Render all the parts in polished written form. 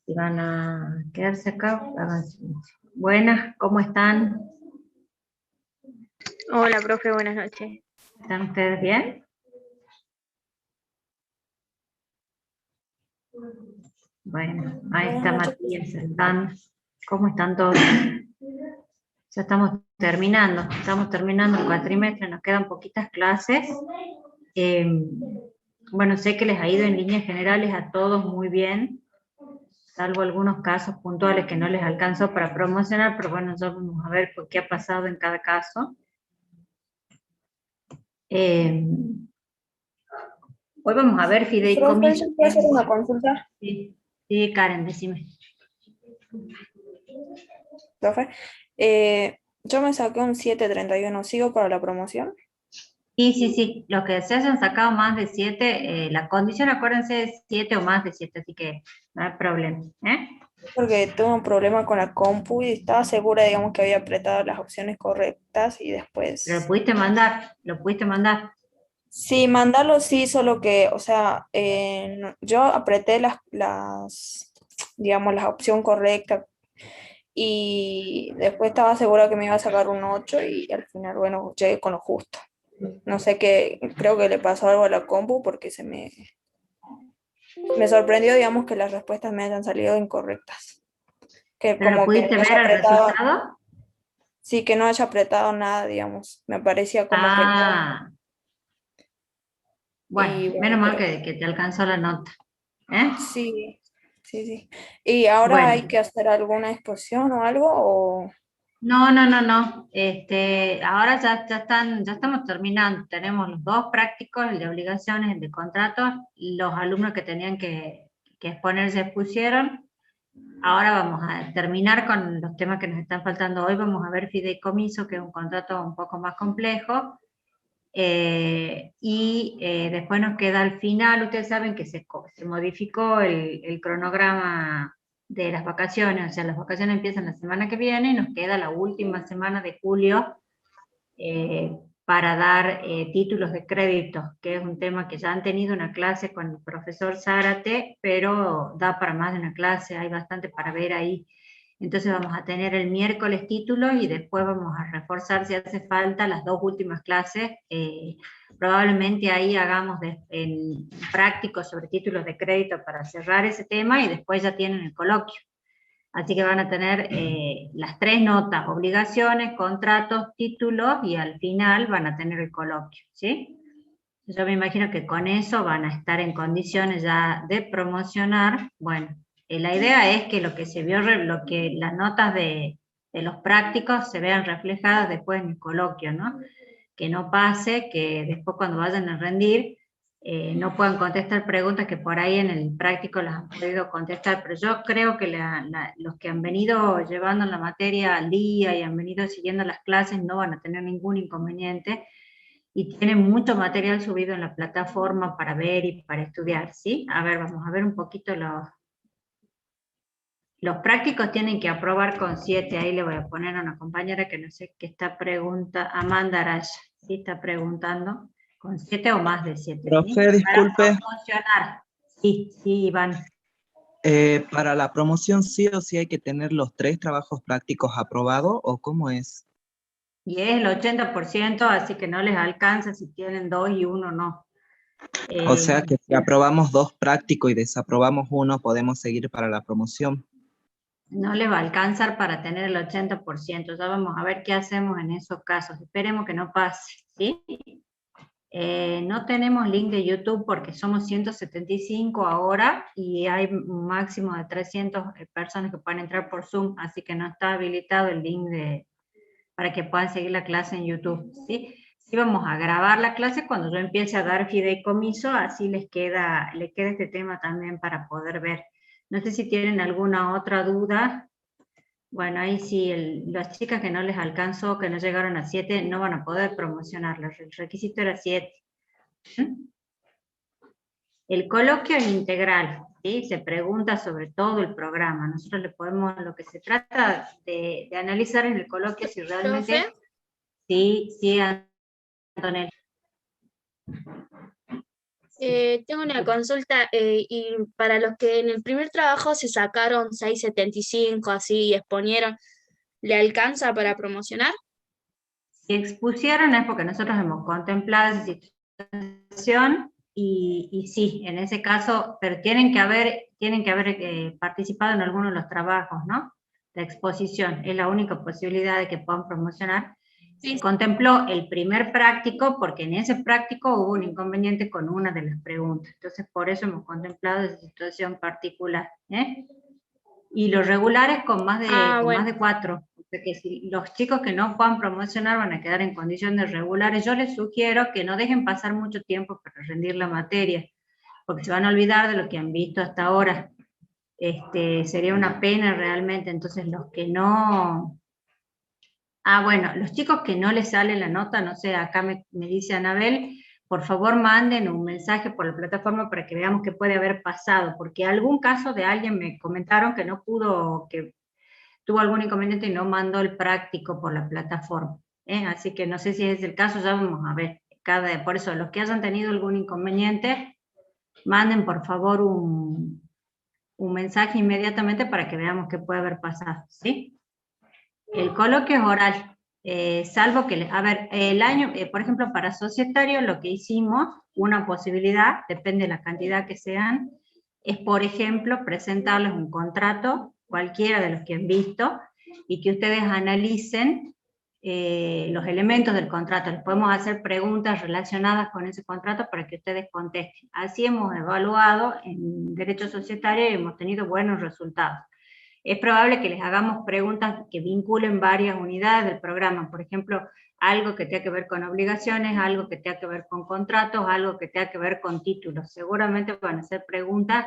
Si van a quedarse acá, hagan silencio. Buenas, ¿cómo están? Hola, profe, buenas noches. ¿Están ustedes bien? Bueno, ahí Buenas está noches. Matías, están. ¿Cómo están todos? Ya estamos terminando el cuatrimestre, nos quedan poquitas clases. Bueno, sé que les ha ido en líneas generales a todos muy bien, salvo algunos casos puntuales que no les alcanzó para promocionar, pero bueno, ya vamos a ver por qué ha pasado en cada caso. Hoy vamos a ver Profe, fideicomiso. ¿yo puedo hacer una consulta? Sí, sí, Karen, decime. Profe, yo me saqué un 731. ¿Sigo para la promoción? Sí, sí, sí, los que se hayan sacado más de 7, la condición, acuérdense, es 7 o más de 7, así que no hay problema. ¿Eh? Porque tuve un problema con la compu y estaba segura, digamos, que había apretado las opciones correctas y Pero lo después... pudiste mandar, lo pudiste mandar. Sí, mandarlo sí, solo que, o sea, yo apreté digamos, la opción correcta y después estaba segura que me iba a sacar un 8 y al final, bueno, llegué con lo justo. No sé qué, creo que le pasó algo a la compu porque me sorprendió, digamos, que las respuestas me hayan salido incorrectas. Que ¿Pero lo como que no pudiste haya ver el apretado, resultado? sí, que no haya apretado nada, digamos. Me parecía como que no. Ah, bueno, Y menos bueno, mal pero que te alcanzó la nota. ¿Eh? sí, sí, sí. ¿Y ahora hay Bueno, que hacer alguna exposición o algo? O... no, no, no, no. Ahora ya estamos terminando. Tenemos los dos prácticos, el de obligaciones, el de contratos. Los alumnos que tenían que exponer se expusieron. Ahora vamos a terminar con los temas que nos están faltando hoy. Vamos a ver fideicomiso, que es un contrato un poco más complejo. Después nos queda al final, ustedes saben que se modificó el cronograma de las vacaciones, o sea, las vacaciones empiezan la semana que viene y nos queda la última semana de julio para dar títulos de crédito, que es un tema que ya han tenido una clase con el profesor Zárate, pero da para más de una clase, hay bastante para ver ahí. Entonces vamos a tener el miércoles títulos y después vamos a reforzar si hace falta las dos últimas clases. Probablemente ahí hagamos en práctico sobre títulos de crédito para cerrar ese tema y después ya tienen el coloquio. Así que van a tener las tres notas, obligaciones, contratos, títulos, y al final van a tener el coloquio, ¿sí? Yo me imagino que con eso van a estar en condiciones ya de promocionar. Bueno, la idea es que lo que se vio, lo que las notas de los prácticos se vean reflejadas después en el coloquio, ¿no? Que no pase que después cuando vayan a rendir no puedan contestar preguntas que por ahí en el práctico las han podido contestar, pero yo creo que los que han venido llevando la materia al día y han venido siguiendo las clases no van a tener ningún inconveniente y tienen mucho material subido en la plataforma para ver y para estudiar, ¿sí? A ver, vamos a ver un poquito los prácticos tienen que aprobar con 7, ahí le voy a poner a una compañera que no sé qué está preguntando, Amanda Araya, ¿sí? Está preguntando, con 7 o más de 7, ¿sí? Profe, Para disculpe, promocionar, sí, sí, Iván. para la promoción sí o sí hay que tener los 3 trabajos prácticos aprobados o cómo es. Y es el 80%, así que no les alcanza si tienen 2 y 1 no. O Eh, sea que si aprobamos 2 prácticos y desaprobamos uno, podemos seguir para la promoción. no les va a alcanzar para tener el 80%, ya vamos a ver qué hacemos en esos casos, esperemos que no pase, ¿sí? No tenemos link de YouTube porque somos 175 ahora y hay un máximo de 300 personas que pueden entrar por Zoom, así que no está habilitado el link para que puedan seguir la clase en YouTube, ¿sí? Sí vamos a grabar la clase cuando yo empiece a dar fideicomiso, así les queda este tema también para poder ver. No sé si tienen alguna otra duda. Bueno, ahí sí, las chicas que no les alcanzó, que no llegaron a 7, no van a poder promocionarlas. El requisito era 7. El coloquio es integral, ¿sí? Se pregunta sobre todo el programa. Nosotros le podemos, lo que se trata de analizar en el coloquio si realmente, Profe, sí, sí, Antonella. Tengo una consulta, y para los que en el primer trabajo se sacaron 6,75 así y exponieron, ¿le alcanza para promocionar? Si expusieron es porque nosotros hemos contemplado esa situación y sí, en ese caso, pero tienen que haber participado en alguno de los trabajos, ¿no? La exposición es la única posibilidad de que puedan promocionar. Se contempló el primer práctico porque en ese práctico hubo un inconveniente con una de las preguntas, entonces por eso hemos contemplado esa situación particular, ¿eh? Y los regulares con más de 4. O sea que si los chicos que no puedan promocionar van a quedar en condiciones regulares, yo les sugiero que no dejen pasar mucho tiempo para rendir la materia, porque se van a olvidar de lo que han visto hasta ahora. Sería una pena realmente, entonces los que no... bueno, los chicos que no les sale la nota, no sé, acá me dice Anabel, por favor manden un mensaje por la plataforma para que veamos qué puede haber pasado, porque algún caso de alguien me comentaron que no pudo, que tuvo algún inconveniente y no mandó el práctico por la plataforma, ¿eh? Así que no sé si es el caso, ya vamos a ver. Por eso, los que hayan tenido algún inconveniente, manden por favor un mensaje inmediatamente para que veamos qué puede haber pasado, ¿sí? El coloquio es oral, salvo que, el año, por ejemplo, para societario lo que hicimos, una posibilidad, depende de la cantidad que sean, es, por ejemplo, presentarles un contrato, cualquiera de los que han visto, y que ustedes analicen los elementos del contrato. Les podemos hacer preguntas relacionadas con ese contrato para que ustedes contesten. Así hemos evaluado en derecho societario y hemos tenido buenos resultados. Es probable que les hagamos preguntas que vinculen varias unidades del programa, por ejemplo, algo que tenga que ver con obligaciones, algo que tenga que ver con contratos, algo que tenga que ver con títulos. Seguramente van a ser preguntas,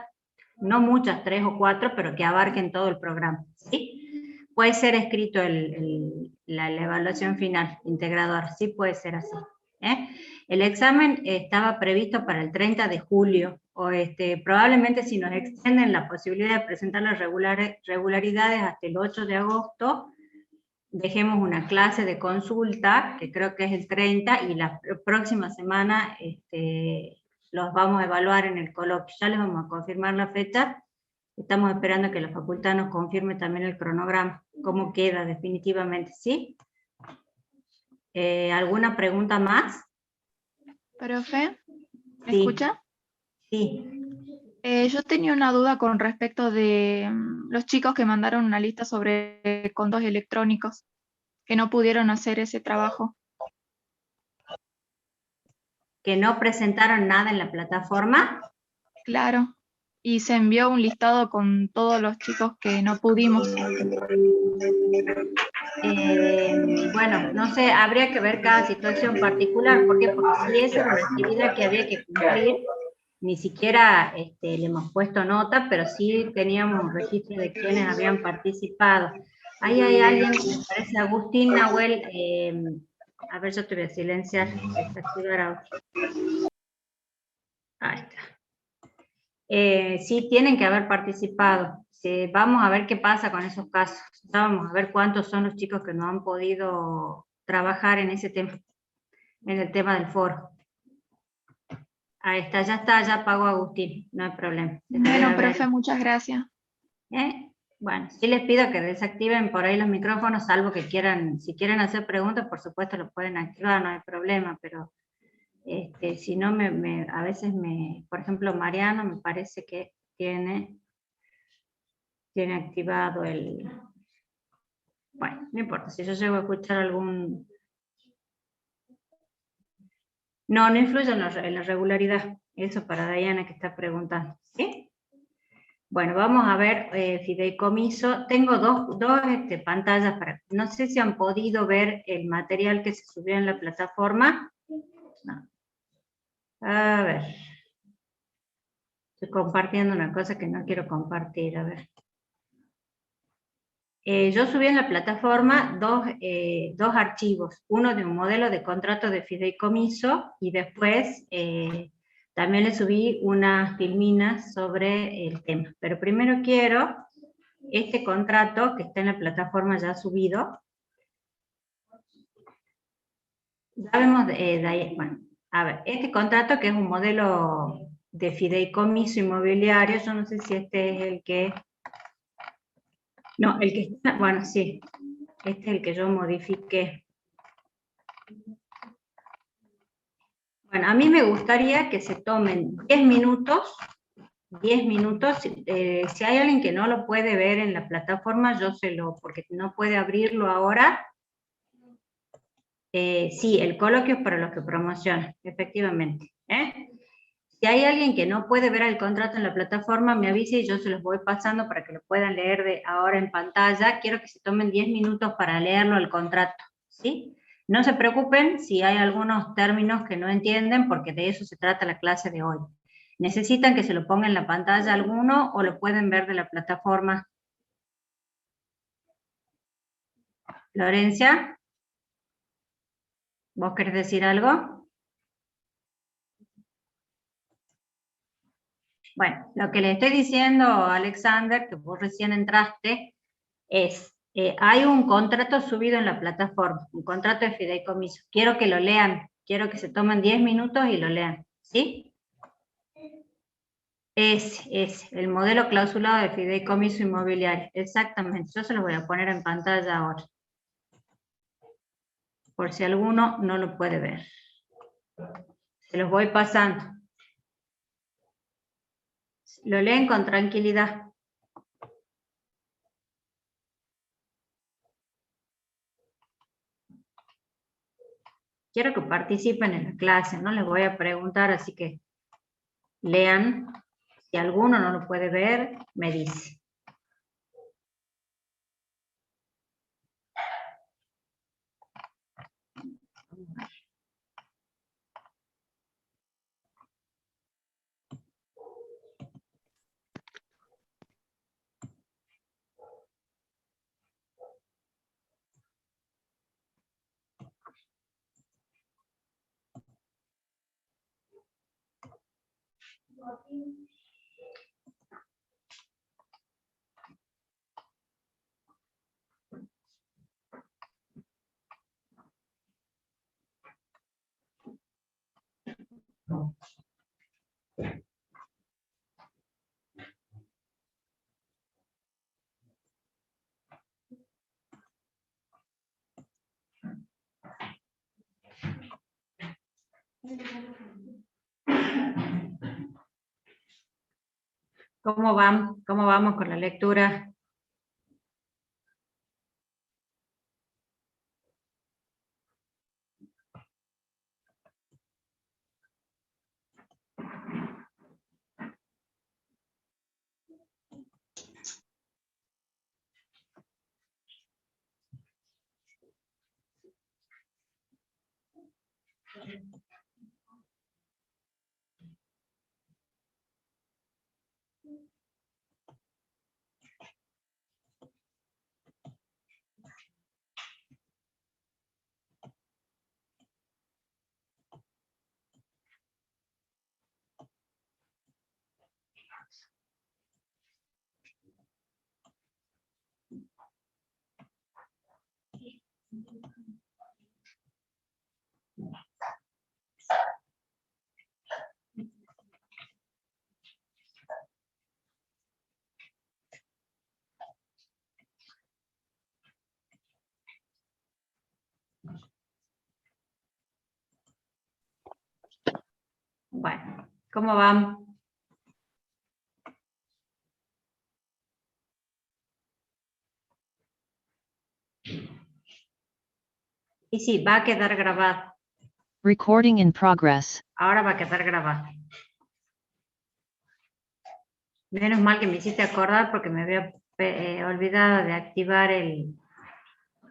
no muchas, 3 o 4, pero que abarquen todo el programa, ¿sí? Puede ser escrito la evaluación final, integrador, sí puede ser así, ¿eh? El examen estaba previsto para el 30 de julio, probablemente si nos extienden la posibilidad de presentar las regularidades hasta el 8 de agosto, dejemos una clase de consulta, que creo que es el 30, y la próxima semana los vamos a evaluar en el coloquio. Ya les vamos a confirmar la fecha. Estamos esperando que la facultad nos confirme también el cronograma, cómo queda definitivamente, ¿sí? ¿Alguna pregunta más? Profe, ¿me Sí. escucha? Sí. Yo tenía una duda con respecto de los chicos que mandaron una lista sobre contos electrónicos, que no pudieron hacer ese trabajo. ¿Que no presentaron nada en la plataforma? Claro. Y se envió un listado con todos los chicos que no pudimos. Bueno, no sé, habría que ver cada situación particular. ¿Por qué? Porque si esa era una actividad que había que cumplir, ni siquiera le hemos puesto nota, pero sí teníamos un registro de quienes habían participado. Ahí hay alguien, me parece Agustín Nahuel, a ver, yo te voy a silenciar, desactivar audio. Ahí está. Sí, tienen que haber participado. Sí, vamos a ver qué pasa con esos casos. Ya vamos a ver cuántos son los chicos que no han podido trabajar en ese tema, en el tema del foro. Ahí está, ya pagó Agustín, no hay problema. Bueno, profe, muchas gracias. Bueno, sí les pido que desactiven por ahí los micrófonos, salvo que quieran, si quieren hacer preguntas, por supuesto lo pueden activar, no hay problema, pero si no, a veces por ejemplo, Mariano me parece que tiene activado el... Bueno, no importa, si yo llego a escuchar algún... No influye en la regularidad, eso para Diana que está preguntando, ¿sí? Bueno, vamos a ver fideicomiso. Tengo dos pantallas para... No sé si han podido ver el material que se subió en la plataforma. No. A ver. Estoy compartiendo una cosa que no quiero compartir, a ver. Yo subí en la plataforma dos archivos, uno de un modelo de contrato de fideicomiso y después también le subí unas filminas sobre el tema. Pero primero quiero este contrato que está en la plataforma ya subido. Ya vemos, bueno, A ver, este contrato que es un modelo de fideicomiso inmobiliario, yo no sé si este es el que... No, el que está, bueno, sí, este es el que yo modifiqué. Bueno, a mí me gustaría que se tomen 10 minutos, si hay alguien que no lo puede ver en la plataforma, porque no puede abrirlo ahora. Sí, el coloquio es para los que promocionan, efectivamente. Si hay alguien que no puede ver el contrato en la plataforma, me avise y yo se los voy pasando para que lo puedan leer de ahora en pantalla. Quiero que se tomen 10 minutos para leerlo el contrato, ¿sí? No se preocupen si hay algunos términos que no entienden, porque de eso se trata la clase de hoy. ¿Necesitan que se lo ponga en la pantalla alguno o lo pueden ver de la plataforma? Florencia, ¿vos querés decir algo? Bueno, lo que le estoy diciendo, Alexander, que vos recién entraste, es, hay un contrato subido en la plataforma, un contrato de fideicomiso. Quiero que lo lean, quiero que se tomen 10 minutos y lo lean, ¿sí? Es el modelo clausulado de fideicomiso inmobiliario, exactamente. Yo se los voy a poner en pantalla ahora, por si alguno no lo puede ver. Se los voy pasando. Lo leen con tranquilidad. Quiero que participen en la clase, no les voy a preguntar, así que lean. Si alguno no lo puede ver, me dice. ¿Cómo van? ¿Cómo vamos con la lectura? Bueno, ¿cómo van? Y sí, va a quedar grabado. Recording in progress. Ahora va a quedar grabado. Menos mal que me hiciste acordar porque me había olvidado de activar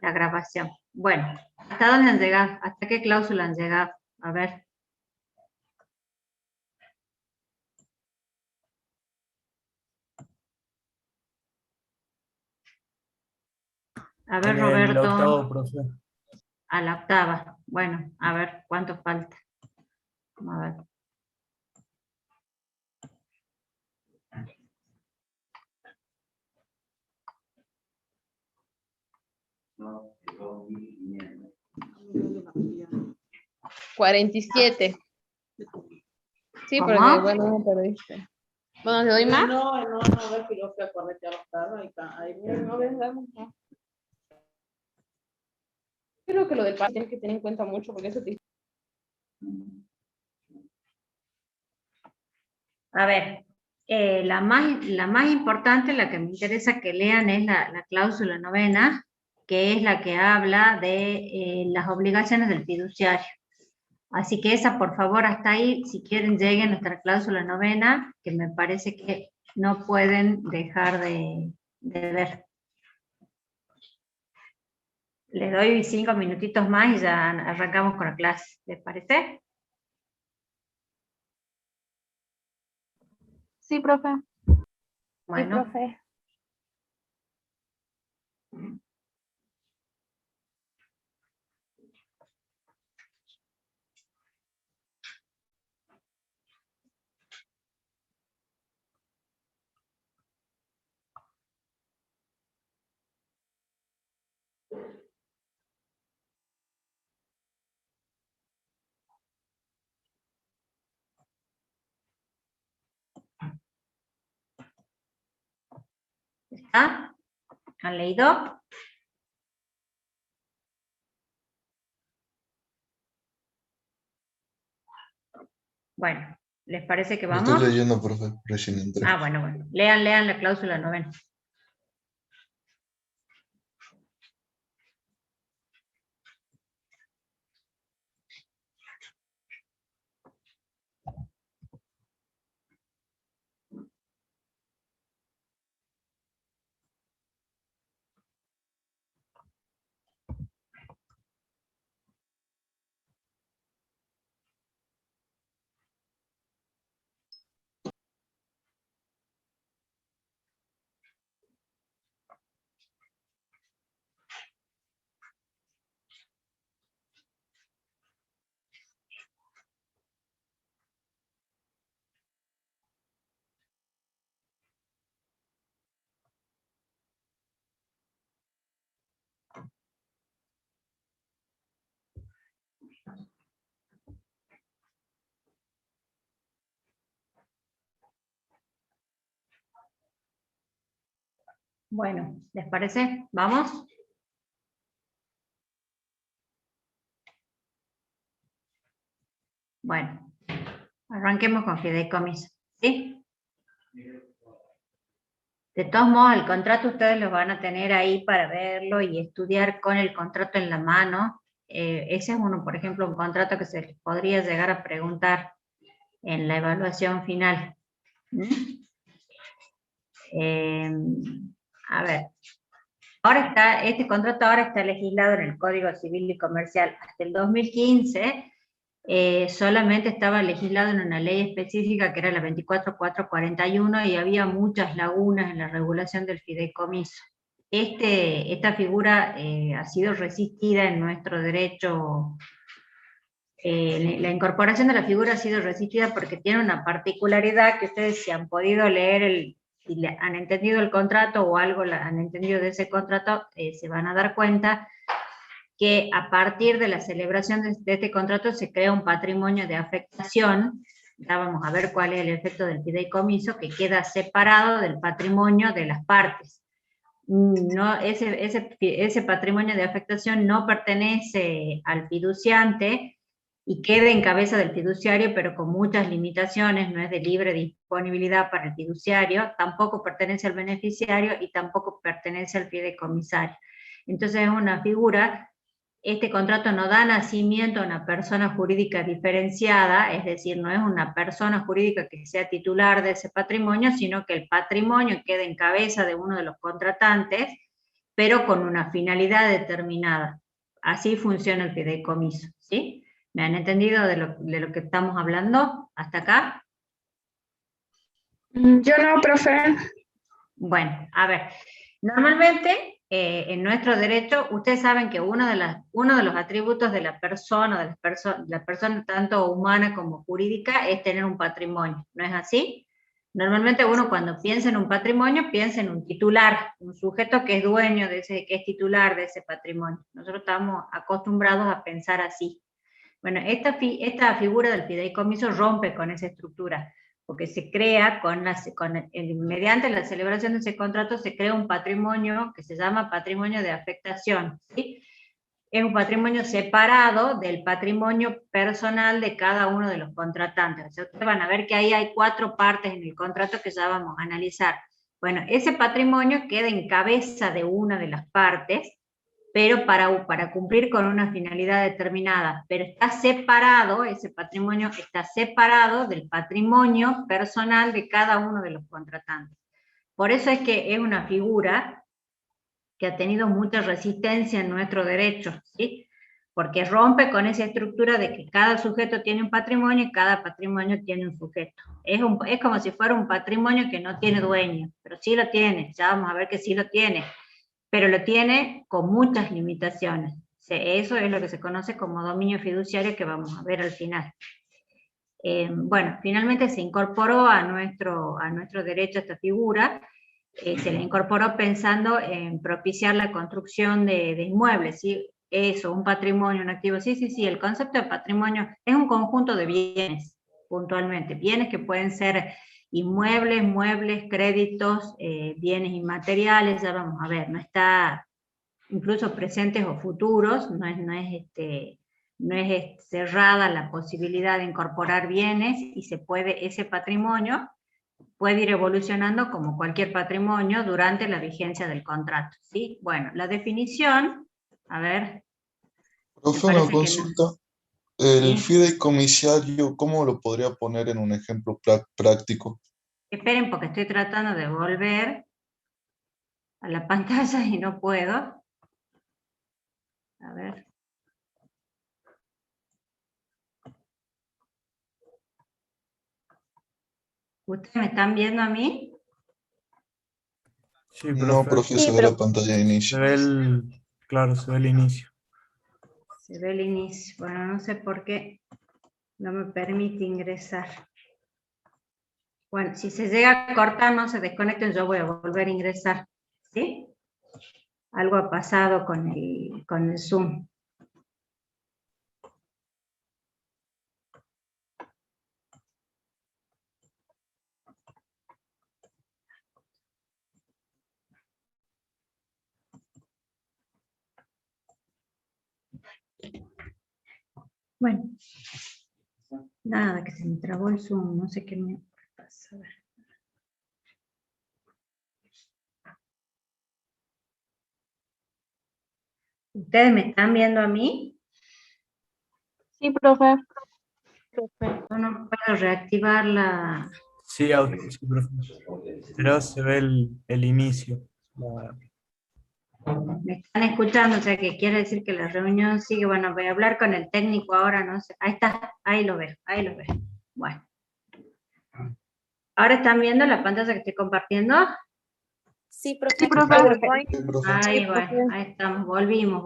la grabación. Bueno, ¿hasta dónde han llegado? ¿Hasta qué cláusula han llegado? A ver. A ver, En el Roberto. octavo, profe. A la octava. Bueno, a ver, ¿cuánto falta? Vamos a ver. ¿47? Sí, ¿Cómo? porque bueno, me perdiste. Bueno, ¿le doy más? No, ves que yo fui a corretear los carros, ahí no ves, no. Creo que lo del país tienes que tener en cuenta mucho porque eso te... A ver, la más importante, la que me interesa que lean es la cláusula novena, que es la que habla de las obligaciones del fiduciario. Así que esa, por favor, hasta ahí, si quieren, lleguen a nuestra cláusula novena, que me parece que no pueden dejar de ver. Les doy 5 minutitos más y ya arrancamos con la clase, ¿les parece? Sí, profe. Bueno. Sí, profe. ¿Está? ¿Han leído? Bueno, ¿les parece que Lo vamos? estoy leyendo, profe, recién entré. Ah, bueno. Lean la cláusula novena. Bueno, ¿les parece? ¿Vamos? Bueno, arranquemos con fideicomiso, ¿sí? De todos modos, el contrato ustedes lo van a tener ahí para verlo y estudiar con el contrato en la mano. Ese es uno, por ejemplo, un contrato que se les podría llegar a preguntar en la evaluación final. A ver, este contrato ahora está legislado en el Código Civil y Comercial. Hasta el 2015 solamente estaba legislado en una ley específica que era la 24441 y había muchas lagunas en la regulación del fideicomiso. Esta figura ha sido resistida en nuestro derecho. La incorporación de la figura ha sido resistida porque tiene una particularidad que ustedes, si han podido leer si han entendido el contrato o algo han entendido de ese contrato, se van a dar cuenta que a partir de la celebración de este contrato se crea un patrimonio de afectación. Ya vamos a ver cuál es el efecto del fideicomiso, que queda separado del patrimonio de las partes. No, ese patrimonio de afectación no pertenece al fiduciante y queda en cabeza del fiduciario, pero con muchas limitaciones, no es de libre disponibilidad para el fiduciario, tampoco pertenece al beneficiario y tampoco pertenece al fideicomisario. Entonces es una figura. Este contrato no da nacimiento a una persona jurídica diferenciada, es decir, no es una persona jurídica que sea titular de ese patrimonio, sino que el patrimonio queda en cabeza de uno de los contratantes, pero con una finalidad determinada. Así funciona el fideicomiso, ¿sí? ¿Me han entendido de lo que estamos hablando hasta acá? Yo no, profe. Bueno, a ver, normalmente en nuestro derecho, ustedes saben que uno de los atributos de la persona, la persona tanto humana como jurídica, es tener un patrimonio, ¿no es así? Normalmente uno cuando piensa en un patrimonio, piensa en un titular, un sujeto que es dueño que es titular de ese patrimonio. Nosotros estamos acostumbrados a pensar así. Bueno, esta figura del fideicomiso rompe con esa estructura, porque se crea mediante la celebración de ese contrato se crea un patrimonio que se llama patrimonio de afectación, ¿sí? Es un patrimonio separado del patrimonio personal de cada uno de los contratantes. O sea, ustedes van a ver que ahí hay 4 partes en el contrato que ya vamos a analizar. Bueno, ese patrimonio queda en cabeza de una de las partes, pero para cumplir con una finalidad determinada, pero está separado, ese patrimonio está separado del patrimonio personal de cada uno de los contratantes. Por eso es que es una figura que ha tenido mucha resistencia en nuestro derecho, ¿sí? Porque rompe con esa estructura de que cada sujeto tiene un patrimonio y cada patrimonio tiene un sujeto. Es como si fuera un patrimonio que no tiene dueño, pero sí lo tiene, ya vamos a ver que sí lo tiene, pero lo tiene con muchas limitaciones. Eso es lo que se conoce como dominio fiduciario, que vamos a ver al final. Bueno, finalmente se incorporó a nuestro derecho esta figura, se le incorporó pensando en propiciar la construcción de inmuebles, ¿sí? Eso, un patrimonio, un activo, sí, el concepto de patrimonio es un conjunto de bienes, puntualmente, bienes que pueden ser inmuebles, muebles, créditos, bienes inmateriales, ya vamos a ver, no está, incluso presentes o futuros, no es cerrada la posibilidad de incorporar bienes, y ese patrimonio puede ir evolucionando como cualquier patrimonio durante la vigencia del contrato, ¿sí? Bueno, la definición, a ver. Profe, una parece que no. consulta. El Sí. fideicomisario, ¿cómo lo podría poner en un ejemplo práctico? Esperen, porque estoy tratando de volver a la pantalla y no puedo. A ver. ¿Ustedes me están viendo a mí? Sí, No, profe, se ve la pantalla de se inicio. ve claro, se ve el inicio. Se ve el inicio. Bueno, no sé por qué no me permite ingresar. Bueno, si se llega a cortar, no se desconecten, yo voy a volver a ingresar, ¿sí? Algo ha pasado con el Zoom. Bueno, nada, que se me trabó el Zoom, no sé qué me pasa. A ver. ¿Ustedes me están viendo a mí? Sí, profe. Yo no puedo reactivar la... Sí, sí, profe. Pero se ve el inicio. Me están escuchando, o sea que quiere decir que la reunión sigue. Bueno, voy a hablar con el técnico ahora, no sé. Ahí está, ahí lo veo. Bueno. ¿Ahora están viendo la pantalla que estoy compartiendo? Sí, profe. Sí, profe. Sí, profe. Ahí estamos, volvimos,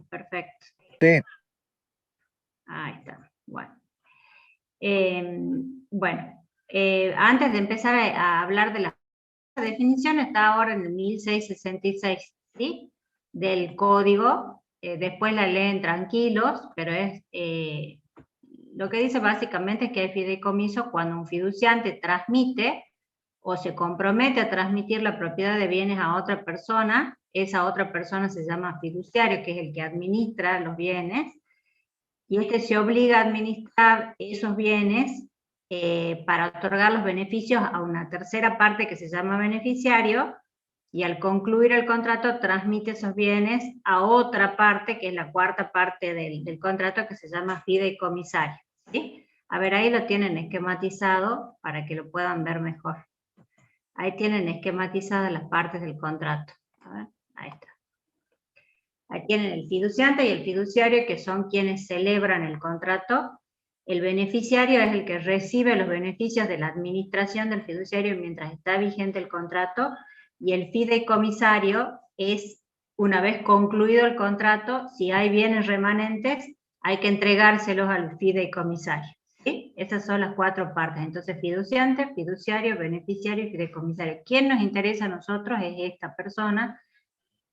perfecto. Sí. Ahí estamos, bueno. Antes de empezar a hablar de la definición, está ahora en el 1666, ¿sí? Del código, después la leen tranquilos, pero lo que dice básicamente es que hay fideicomiso cuando un fiduciante transmite o se compromete a transmitir la propiedad de bienes a otra persona. Esa otra persona se llama fiduciario, que es el que administra los bienes, y se obliga a administrar esos bienes para otorgar los beneficios a una tercera parte que se llama beneficiario, y al concluir el contrato transmite esos bienes a otra parte, que es la cuarta parte del contrato, que se llama fideicomisario, ¿sí? A ver, ahí lo tienen esquematizado para que lo puedan ver mejor. Ahí tienen esquematizadas las partes del contrato. A ver, ahí está. Ahí tienen el fiduciante y el fiduciario, que son quienes celebran el contrato. El beneficiario es el que recibe los beneficios de la administración del fiduciario mientras está vigente el contrato, y el fideicomisario es, una vez concluido el contrato, si hay bienes remanentes, hay que entregárselos al fideicomisario, ¿sí? Esas son las 4 partes. Entonces, fiduciante, fiduciario, beneficiario y fideicomisario. ¿Quién nos interesa a nosotros? Es esta persona,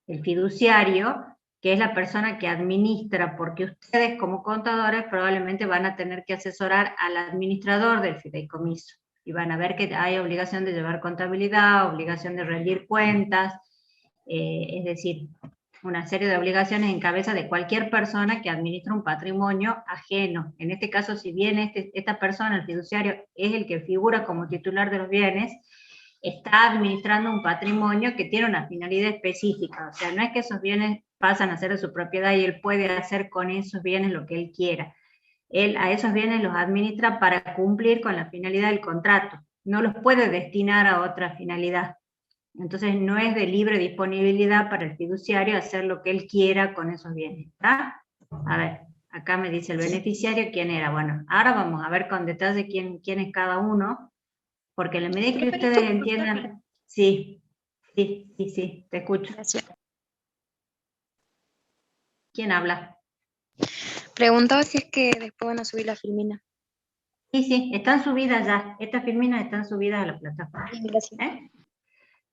el fiduciario, que es la persona que administra, porque ustedes como contadores probablemente van a tener que asesorar al administrador del fideicomiso, y van a ver que hay obligación de llevar contabilidad, obligación de rendir cuentas, es decir, una serie de obligaciones en cabeza de cualquier persona que administra un patrimonio ajeno. En este caso, si bien esta persona, el fiduciario, es el que figura como titular de los bienes, está administrando un patrimonio que tiene una finalidad específica. O sea, no es que esos bienes pasan a ser de su propiedad y él puede hacer con esos bienes lo que él quiera. Él a esos bienes los administra para cumplir con la finalidad del contrato. No los puede destinar a otra finalidad. Entonces no es de libre disponibilidad para el fiduciario hacer lo que él quiera con esos bienes. ¿Está? A ver, acá me dice el beneficiario quién era. Bueno, ahora vamos a ver con detalle quién es cada uno, porque a la medida que ustedes entiendan... Sí, te escucho. Gracias. ¿Quién habla? Preguntaba si es que después van a subir la filmina. Sí, están subidas ya. Estas filminas están subidas a la plataforma. Gracias.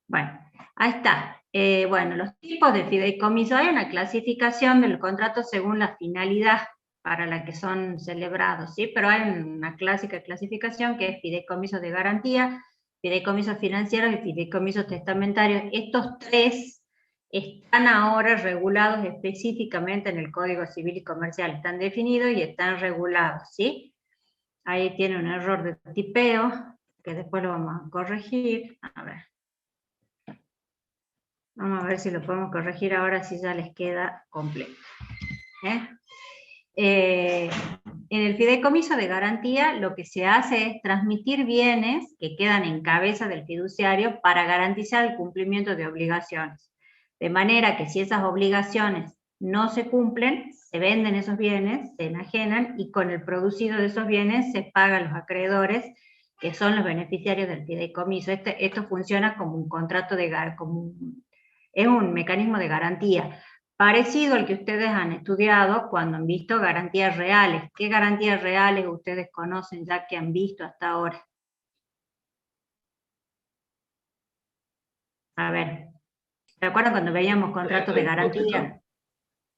Bueno, ahí está. Bueno, los tipos de fideicomiso. Hay una clasificación del contrato según la finalidad para la que son celebrados, ¿sí? Pero hay una clásica clasificación que es fideicomiso de garantía, fideicomisos financieros y fideicomisos testamentarios. Estos tres están ahora regulados específicamente en el Código Civil y Comercial. Están definidos y están regulados, ¿sí? Ahí tiene un error de tipeo, que después lo vamos a corregir. A ver. Vamos a ver si lo podemos corregir ahora, si ya les queda completo. En el fideicomiso de garantía lo que se hace es transmitir bienes que quedan en cabeza del fiduciario para garantizar el cumplimiento de obligaciones. De manera que si esas obligaciones no se cumplen, se venden esos bienes, se enajenan y con el producido de esos bienes se pagan los acreedores, que son los beneficiarios del fideicomiso. Esto funciona como un contrato es un mecanismo de garantía, parecido al que ustedes han estudiado cuando han visto garantías reales. ¿Qué garantías reales ustedes conocen ya que han visto hasta ahora? A ver, ¿se acuerdan cuando veíamos contratos de garantía?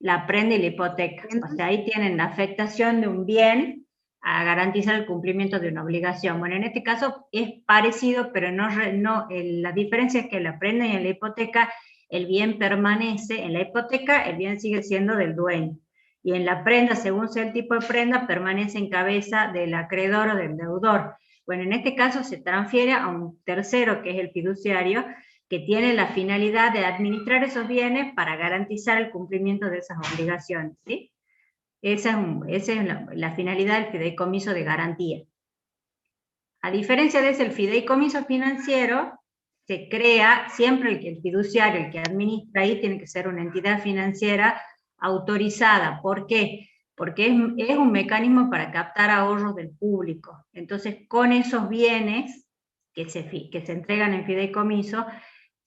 La prenda y la hipoteca. O sea, ahí tienen la afectación de un bien a garantizar el cumplimiento de una obligación. Bueno, en este caso es parecido, pero la diferencia es que la prenda y en la hipoteca el bien permanece, en la hipoteca el bien sigue siendo del dueño, y en la prenda, según sea el tipo de prenda, permanece en cabeza del acreedor o del deudor. Bueno, en este caso se transfiere a un tercero, que es el fiduciario, que tiene la finalidad de administrar esos bienes para garantizar el cumplimiento de esas obligaciones, ¿sí? Esa es la finalidad del fideicomiso de garantía. A diferencia de ese, el fideicomiso financiero se crea siempre el fiduciario, el que administra ahí, tiene que ser una entidad financiera autorizada. ¿Por qué? Porque es un mecanismo para captar ahorros del público. Entonces, con esos bienes que se entregan en fideicomiso,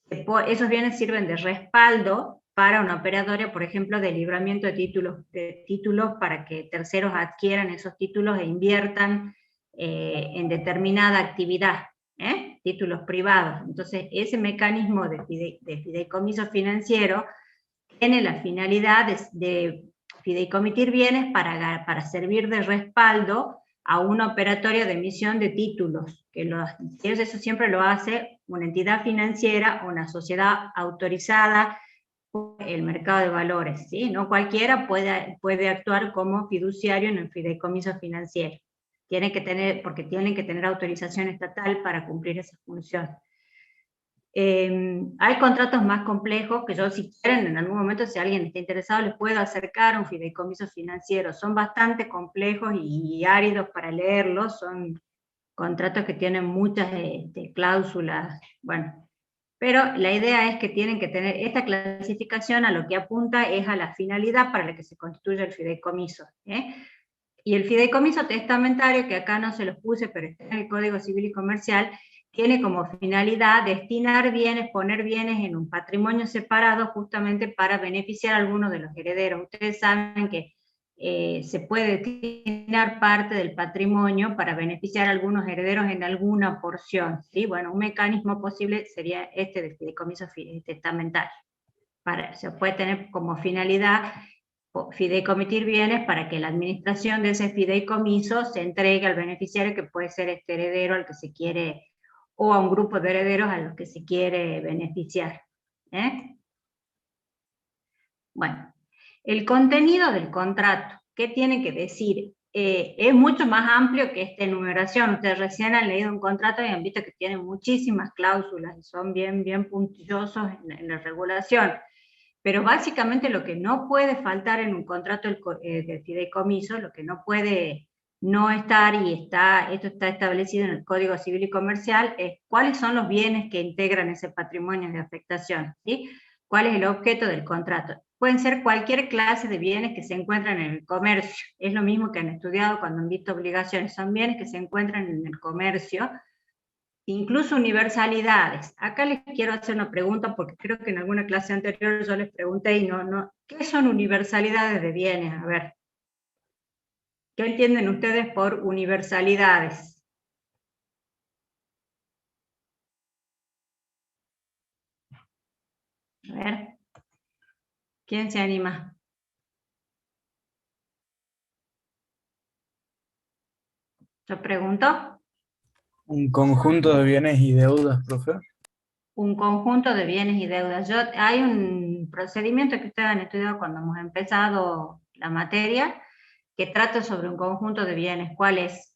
esos bienes sirven de respaldo para una operatoria, por ejemplo, de libramiento de títulos para que terceros adquieran esos títulos e inviertan en determinada actividad, títulos privados. Entonces, ese mecanismo de fideicomiso financiero tiene la finalidad de fideicomitir bienes para servir de respaldo a una operatoria de emisión de títulos, eso siempre lo hace una entidad financiera o una sociedad autorizada por el mercado de valores, ¿sí? No cualquiera puede actuar como fiduciario en el fideicomiso financiero. Porque tienen que tener autorización estatal para cumplir esa función. Hay contratos más complejos que yo, si quieren, en algún momento, si alguien está interesado, les puedo acercar a un fideicomiso financiero. Son bastante complejos y áridos para leerlos, son contratos que tienen muchas cláusulas, bueno. Pero la idea es que tienen que tener esta clasificación, a lo que apunta es a la finalidad para la que se constituye el fideicomiso, Y el fideicomiso testamentario, que acá no se los puse, pero está en el Código Civil y Comercial, tiene como finalidad destinar bienes, poner bienes en un patrimonio separado justamente para beneficiar a alguno de los herederos. Ustedes saben que se puede destinar parte del patrimonio para beneficiar a algunos herederos en alguna porción, ¿sí? Bueno, un mecanismo posible sería este del fideicomiso testamentario. se puede tener como finalidad fideicomitir bienes para que la administración de ese fideicomiso se entregue al beneficiario, que puede ser este heredero al que se quiere, o a un grupo de herederos a los que se quiere beneficiar. Bueno, el contenido del contrato, ¿qué tiene que decir? Es mucho más amplio que esta enumeración. Ustedes recién han leído un contrato y han visto que tiene muchísimas cláusulas y son bien puntillosos en la regulación. Pero básicamente lo que no puede faltar en un contrato de fideicomiso, lo que no puede no estar, y esto está establecido en el Código Civil y Comercial, es cuáles son los bienes que integran ese patrimonio de afectación, ¿sí? ¿Cuál es el objeto del contrato? Pueden ser cualquier clase de bienes que se encuentran en el comercio. Es lo mismo que han estudiado cuando han visto obligaciones. Son bienes que se encuentran en el comercio, incluso universalidades. Acá les quiero hacer una pregunta, porque creo que en alguna clase anterior yo les pregunté y ¿qué son universalidades de bienes? A ver, ¿qué entienden ustedes por universalidades? A ver, ¿quién se anima? Yo pregunto. Un conjunto de bienes y deudas, profe. Un conjunto de bienes y deudas. Hay un procedimiento que ustedes han estudiado cuando hemos empezado la materia, que trata sobre un conjunto de bienes. ¿Cuál es?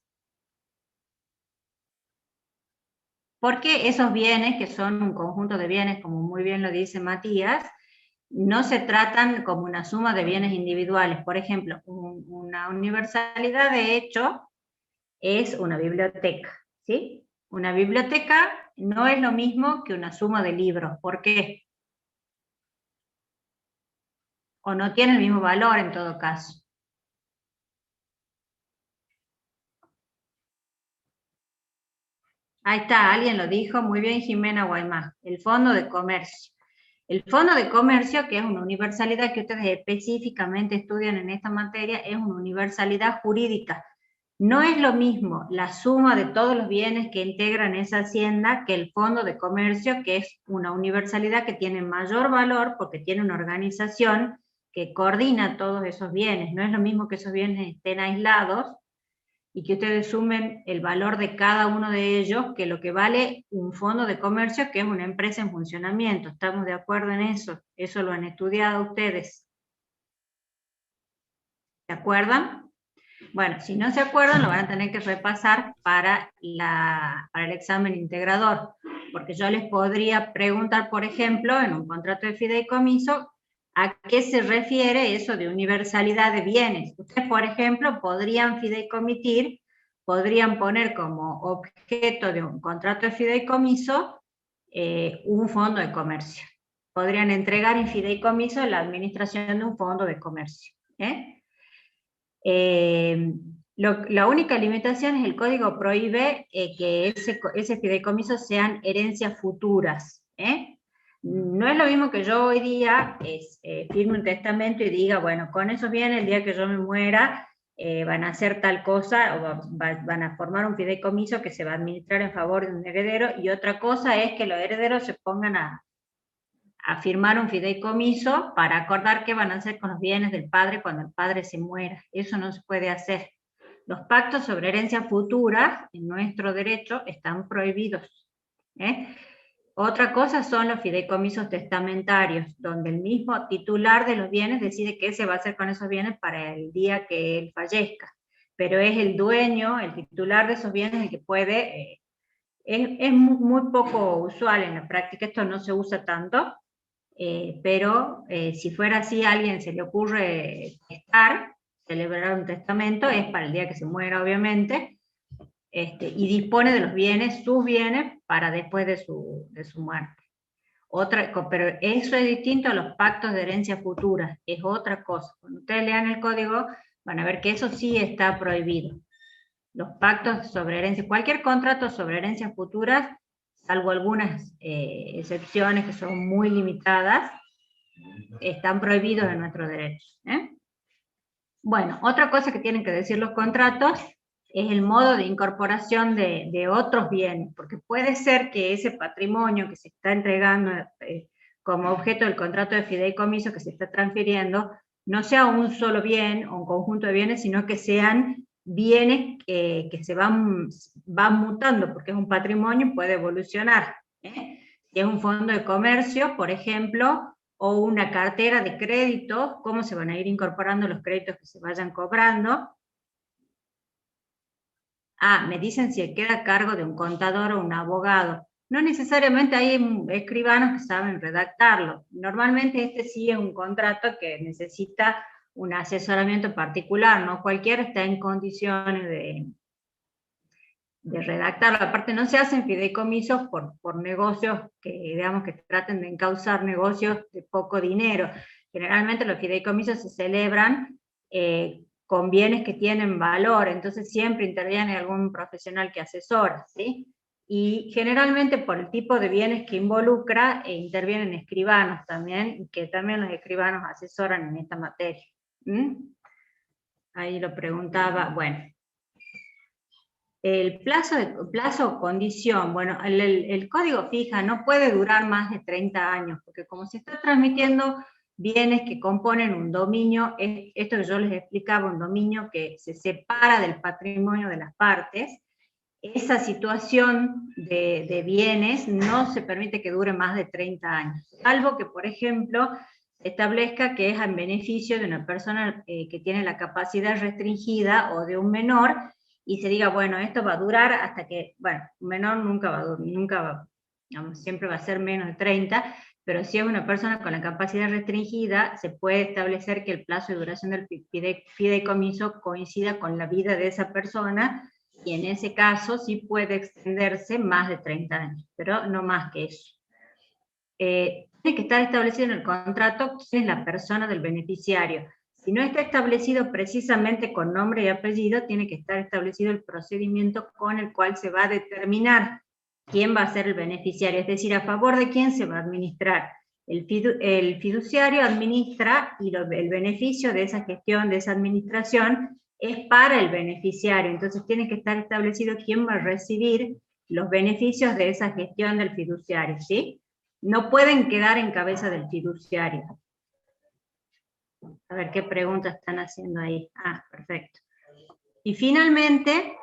Porque esos bienes, que son un conjunto de bienes, como muy bien lo dice Matías, no se tratan como una suma de bienes individuales. Por ejemplo, una universalidad de hecho es una biblioteca, ¿sí? Una biblioteca no es lo mismo que una suma de libros. ¿Por qué? O no tiene el mismo valor en todo caso. Ahí está, alguien lo dijo, muy bien, Jimena Guaymá, el Fondo de Comercio. El Fondo de Comercio, que es una universalidad que ustedes específicamente estudian en esta materia, es una universalidad jurídica. No es lo mismo la suma de todos los bienes que integran esa hacienda que el Fondo de Comercio, que es una universalidad que tiene mayor valor porque tiene una organización que coordina todos esos bienes. No es lo mismo que esos bienes estén aislados y que ustedes sumen el valor de cada uno de ellos, que lo que vale un fondo de comercio, que es una empresa en funcionamiento. ¿Estamos de acuerdo en eso? Eso lo han estudiado ustedes. ¿Se acuerdan? Bueno, si no se acuerdan, lo van a tener que repasar para el examen integrador, porque yo les podría preguntar, por ejemplo, en un contrato de fideicomiso, ¿a qué se refiere eso de universalidad de bienes? Ustedes, por ejemplo, podrían fideicomitir, podrían poner como objeto de un contrato de fideicomiso un fondo de comercio. Podrían entregar en fideicomiso la administración de un fondo de comercio. La única limitación es el código prohíbe que ese fideicomiso sean herencias futuras. No es lo mismo que yo hoy día firme un testamento y diga, bueno, con esos bienes el día que yo me muera van a hacer tal cosa, o van a formar un fideicomiso que se va a administrar en favor de un heredero, y otra cosa es que los herederos se pongan a firmar un fideicomiso para acordar qué van a hacer con los bienes del padre cuando el padre se muera. Eso no se puede hacer. Los pactos sobre herencias futuras en nuestro derecho están prohibidos. Otra cosa son los fideicomisos testamentarios, donde el mismo titular de los bienes decide qué se va a hacer con esos bienes para el día que él fallezca. Pero es el dueño, el titular de esos bienes, el que puede... es muy poco usual en la práctica, esto no se usa tanto, pero si fuera así, a alguien se le ocurre celebrar un testamento, es para el día que se muera, obviamente, y dispone de los bienes, sus bienes, para después de su muerte. Pero eso es distinto a los pactos de herencia futura, es otra cosa. Cuando ustedes lean el código, van a ver que eso sí está prohibido. Los pactos sobre herencia, cualquier contrato sobre herencias futuras, salvo algunas excepciones que son muy limitadas, están prohibidos en nuestro derecho. Bueno, otra cosa que tienen que decir los contratos es el modo de incorporación de otros bienes, porque puede ser que ese patrimonio que se está entregando como objeto del contrato de fideicomiso que se está transfiriendo, no sea un solo bien o un conjunto de bienes, sino que sean bienes que se van mutando, porque es un patrimonio y puede evolucionar. Si es un fondo de comercio, por ejemplo, o una cartera de créditos, cómo se van a ir incorporando los créditos que se vayan cobrando. Me dicen si queda a cargo de un contador o un abogado. No necesariamente hay escribanos que saben redactarlo. Normalmente este sí es un contrato que necesita un asesoramiento particular, no cualquiera está en condiciones de redactarlo. Aparte no se hacen fideicomisos por negocios que, digamos, que traten de encauzar negocios de poco dinero. Generalmente los fideicomisos se celebran con bienes que tienen valor, entonces siempre interviene algún profesional que asesora, ¿sí? Y generalmente por el tipo de bienes que involucra, intervienen escribanos también, que también los escribanos asesoran en esta materia. Ahí lo preguntaba, bueno. El plazo o condición, bueno, el código fija no puede durar más de 30 años, porque como se está transmitiendo bienes que componen un dominio, esto que yo les explicaba, un dominio que se separa del patrimonio de las partes, esa situación de bienes no se permite que dure más de 30 años, salvo que, por ejemplo, establezca que es en beneficio de una persona que tiene la capacidad restringida o de un menor, y se diga, bueno, esto va a durar hasta que, bueno, un menor nunca va, digamos, siempre va a ser menos de 30, pero si es una persona con la capacidad restringida, se puede establecer que el plazo de duración del fideicomiso coincida con la vida de esa persona, y en ese caso sí puede extenderse más de 30 años, pero no más que eso. Tiene que estar establecido en el contrato quién es la persona del beneficiario. Si no está establecido precisamente con nombre y apellido, tiene que estar establecido el procedimiento con el cual se va a determinar quién va a ser el beneficiario, es decir, a favor de quién se va a administrar. El fiduciario administra y el beneficio de esa gestión, de esa administración, es para el beneficiario. Entonces tiene que estar establecido quién va a recibir los beneficios de esa gestión del fiduciario, ¿sí? No pueden quedar en cabeza del fiduciario. A ver qué preguntas están haciendo ahí. Perfecto. Y finalmente,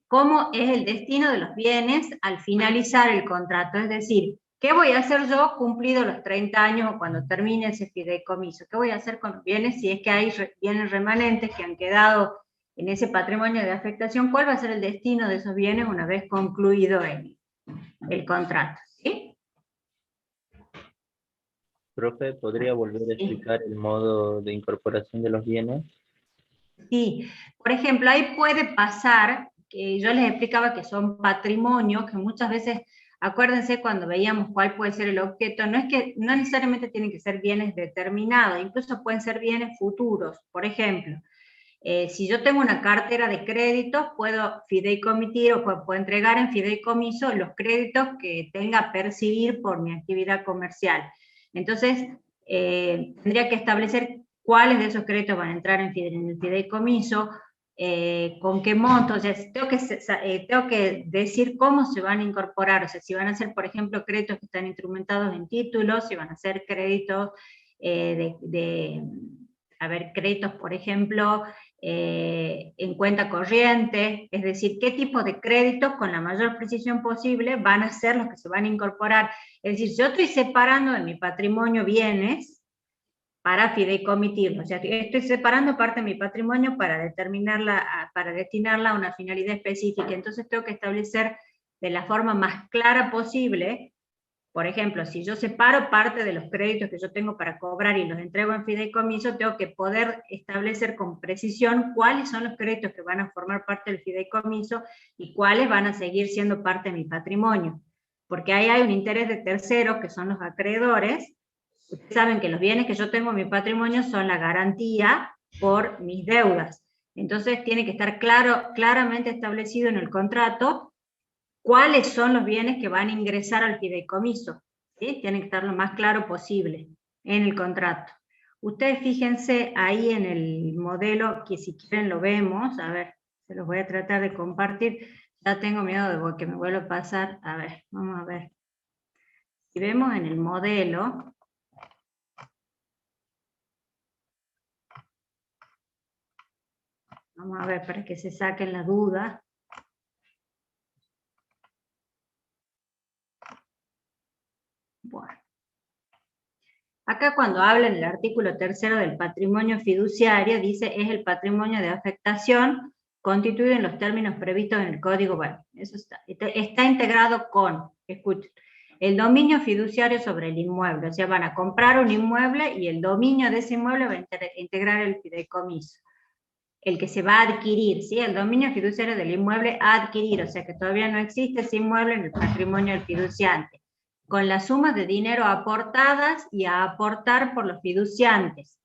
¿cómo es el destino de los bienes al finalizar el contrato? Es decir, ¿qué voy a hacer yo cumplido los 30 años o cuando termine ese fideicomiso? ¿Qué voy a hacer con los bienes si es que hay bienes remanentes que han quedado en ese patrimonio de afectación? ¿Cuál va a ser el destino de esos bienes una vez concluido el contrato? ¿Sí? Profe, ¿podría volver a explicar el modo de incorporación de los bienes? Sí, por ejemplo, ahí puede pasar, que yo les explicaba que son patrimonios, que muchas veces, acuérdense cuando veíamos cuál puede ser el objeto, no necesariamente tienen que ser bienes determinados, incluso pueden ser bienes futuros. Por ejemplo, si yo tengo una cartera de créditos, puedo fideicomitir o puedo entregar en fideicomiso los créditos que tenga a percibir por mi actividad comercial. Entonces, tendría que establecer cuáles de esos créditos van a entrar en el fideicomiso, con qué monto, o sea, tengo que decir cómo se van a incorporar, o sea, si van a ser, por ejemplo, créditos que están instrumentados en títulos, si van a ser créditos créditos, por ejemplo, en cuenta corriente, es decir, qué tipo de créditos con la mayor precisión posible van a ser los que se van a incorporar. Es decir, yo estoy separando de mi patrimonio bienes para fideicomitirlo, o sea, estoy separando parte de mi patrimonio para destinarla a una finalidad específica, entonces tengo que establecer de la forma más clara posible. Por ejemplo, si yo separo parte de los créditos que yo tengo para cobrar y los entrego en fideicomiso, tengo que poder establecer con precisión cuáles son los créditos que van a formar parte del fideicomiso y cuáles van a seguir siendo parte de mi patrimonio. Porque ahí hay un interés de terceros, que son los acreedores. Ustedes saben que los bienes que yo tengo en mi patrimonio son la garantía por mis deudas. Entonces tiene que estar claramente establecido en el contrato cuáles son los bienes que van a ingresar al fideicomiso, ¿sí? Tiene que estar lo más claro posible en el contrato. Ustedes fíjense ahí en el modelo, que si quieren lo vemos, a ver, se los voy a tratar de compartir, ya tengo miedo de que me vuelva a pasar, a ver, vamos a ver Si vemos en el modelo, vamos a ver para que se saquen las dudas. Bueno. Acá cuando habla en el artículo 3º del patrimonio fiduciario, dice es el patrimonio de afectación constituido en los términos previstos en el Código. Bueno, eso está integrado con, escuchen, el dominio fiduciario sobre el inmueble. O sea, van a comprar un inmueble y el dominio de ese inmueble va a integrar el fideicomiso. El que se va a adquirir, ¿sí? El dominio fiduciario del inmueble a adquirir, o sea que todavía no existe ese inmueble en el patrimonio del fiduciante, con las sumas de dinero aportadas y a aportar por los fiduciantes,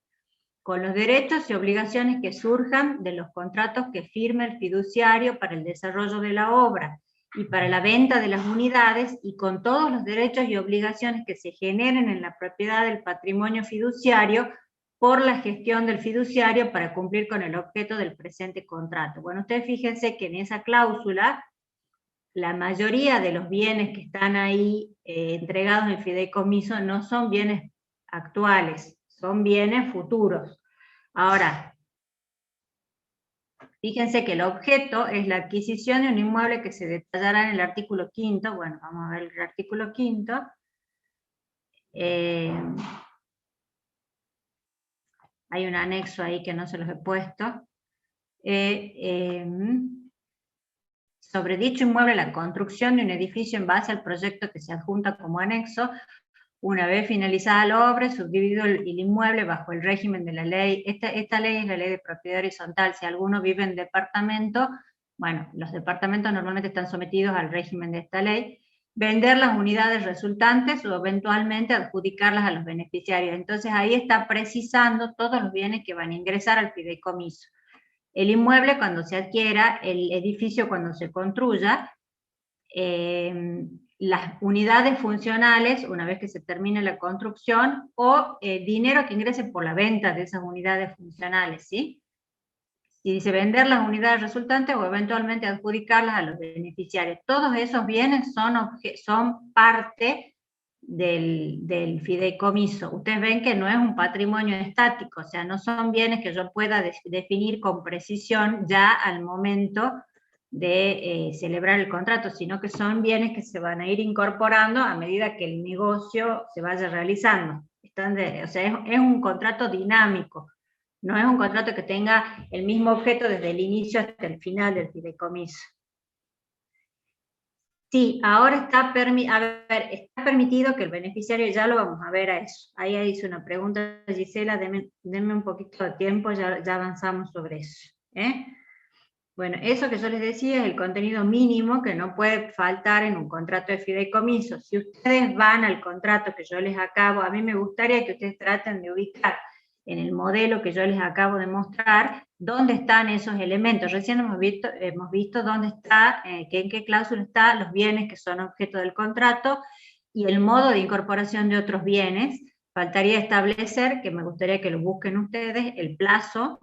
con los derechos y obligaciones que surjan de los contratos que firme el fiduciario para el desarrollo de la obra y para la venta de las unidades, y con todos los derechos y obligaciones que se generen en la propiedad del patrimonio fiduciario por la gestión del fiduciario para cumplir con el objeto del presente contrato. Bueno, ustedes fíjense que en esa cláusula, la mayoría de los bienes que están ahí entregados en fideicomiso no son bienes actuales, son bienes futuros. Ahora, fíjense que el objeto es la adquisición de un inmueble que se detallará en el artículo 5º. Bueno, vamos a ver el artículo 5º. Hay un anexo ahí que no se los he puesto. Sobre dicho inmueble, la construcción de un edificio en base al proyecto que se adjunta como anexo, una vez finalizada la obra, subdividido el inmueble bajo el régimen de la ley. Esta ley es la ley de propiedad horizontal. Si alguno vive en departamento, bueno, los departamentos normalmente están sometidos al régimen de esta ley. Vender las unidades resultantes o eventualmente adjudicarlas a los beneficiarios. Entonces ahí está precisando todos los bienes que van a ingresar al fideicomiso. El inmueble cuando se adquiera, el edificio cuando se construya, las unidades funcionales, una vez que se termine la construcción, o dinero que ingrese por la venta de esas unidades funcionales, ¿sí? Y dice vender las unidades resultantes o eventualmente adjudicarlas a los beneficiarios. Todos esos bienes son parte del fideicomiso. Ustedes ven que no es un patrimonio estático, o sea, no son bienes que yo pueda definir con precisión ya al momento de celebrar el contrato, sino que son bienes que se van a ir incorporando a medida que el negocio se vaya realizando. O sea, es un contrato dinámico. No es un contrato que tenga el mismo objeto desde el inicio hasta el final del fideicomiso. Sí, ahora está permitido que el beneficiario, ya lo vamos a ver a eso. Ahí hizo una pregunta Gisela, denme un poquito de tiempo, ya avanzamos sobre eso. Bueno, eso que yo les decía es el contenido mínimo que no puede faltar en un contrato de fideicomiso. Si ustedes van al contrato que yo les acabo, a mí me gustaría que ustedes traten de ubicar en el modelo que yo les acabo de mostrar, dónde están esos elementos. Recién hemos visto dónde está, en qué cláusula están los bienes que son objeto del contrato, y el modo de incorporación de otros bienes. Faltaría establecer, que me gustaría que lo busquen ustedes, el plazo,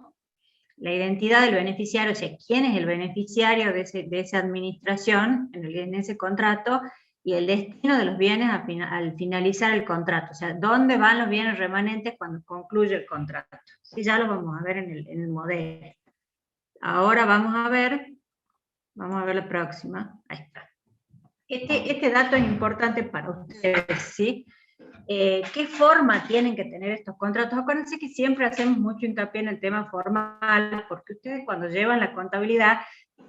la identidad del beneficiario, o sea, quién es el beneficiario de esa administración en ese contrato, y el destino de los bienes al finalizar el contrato, o sea, dónde van los bienes remanentes cuando concluye el contrato. Sí, ya lo vamos a ver en el modelo. Ahora vamos a ver la próxima. Ahí está. Este dato es importante para ustedes, ¿sí? ¿Qué forma tienen que tener estos contratos? Acuérdense que siempre hacemos mucho hincapié en el tema formal, porque ustedes cuando llevan la contabilidad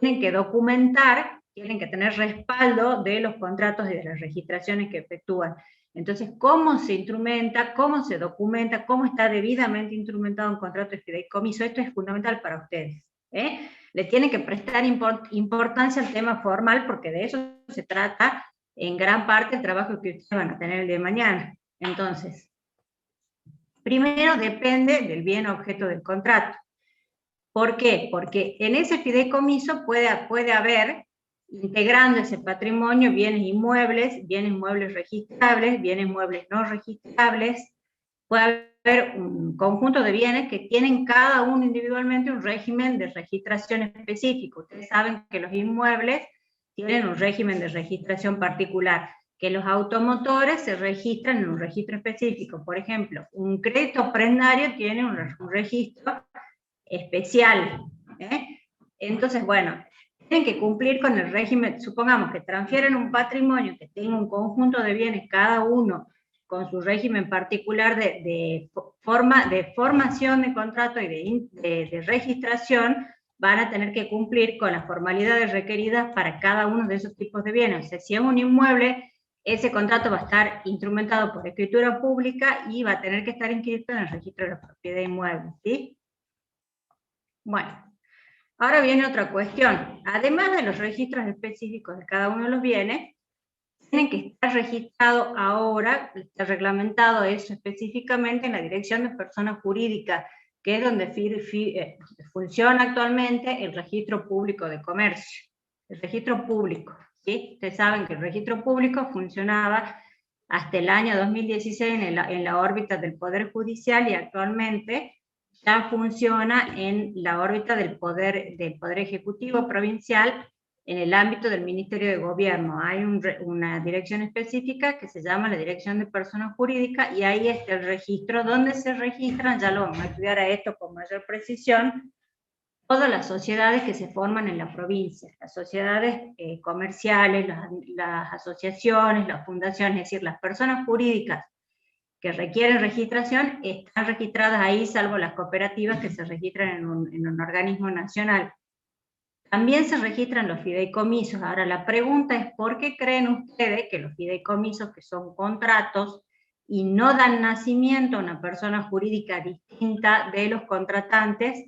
tienen que documentar, tienen que tener respaldo de los contratos y de las registraciones que efectúan. Entonces, ¿cómo se instrumenta, cómo se documenta, cómo está debidamente instrumentado un contrato de fideicomiso? Esto es fundamental para ustedes. Le tienen que prestar importancia al tema formal, porque de eso se trata en gran parte el trabajo que ustedes van a tener el día de mañana. Entonces, primero depende del bien objeto del contrato. ¿Por qué? Porque en ese fideicomiso puede haber, integrando ese patrimonio, bienes muebles registrables, bienes muebles no registrables. Puede haber un conjunto de bienes que tienen cada uno individualmente un régimen de registración específico. Ustedes saben que los inmuebles tienen un régimen de registración particular. que los automotores se registran en un registro específico. Por ejemplo, un crédito prendario tiene un registro especial. Entonces, bueno, tienen que cumplir con el régimen. Supongamos que transfieren un patrimonio que tenga un conjunto de bienes, cada uno con su régimen particular de formación de contrato y de registración, van a tener que cumplir con las formalidades requeridas para cada uno de esos tipos de bienes. O sea, si es un inmueble, ese contrato va a estar instrumentado por escritura pública y va a tener que estar inscrito en el registro de la propiedad inmueble, ¿sí? Bueno, ahora viene otra cuestión. Además de los registros específicos de cada uno de los bienes, tienen que estar registrados ahora, está reglamentado eso específicamente en la Dirección de Personas Jurídicas, que es donde funciona actualmente el Registro Público de Comercio. El registro público, ¿sí? Ustedes saben que el registro público funcionaba hasta el año 2016 en la órbita del Poder Judicial, y actualmente ya funciona en la órbita del Poder Ejecutivo Provincial, en el ámbito del Ministerio de Gobierno. Hay una dirección específica que se llama la Dirección de Personas Jurídicas, y ahí está el registro donde se registran, ya lo vamos a estudiar a esto con mayor precisión, todas las sociedades que se forman en la provincia, las sociedades comerciales, las asociaciones, las fundaciones, es decir, las personas jurídicas que requieren registración están registradas ahí, salvo las cooperativas que se registran en un organismo nacional. También se registran los fideicomisos. Ahora la pregunta es, ¿por qué creen ustedes que los fideicomisos, que son contratos y no dan nacimiento a una persona jurídica distinta de los contratantes,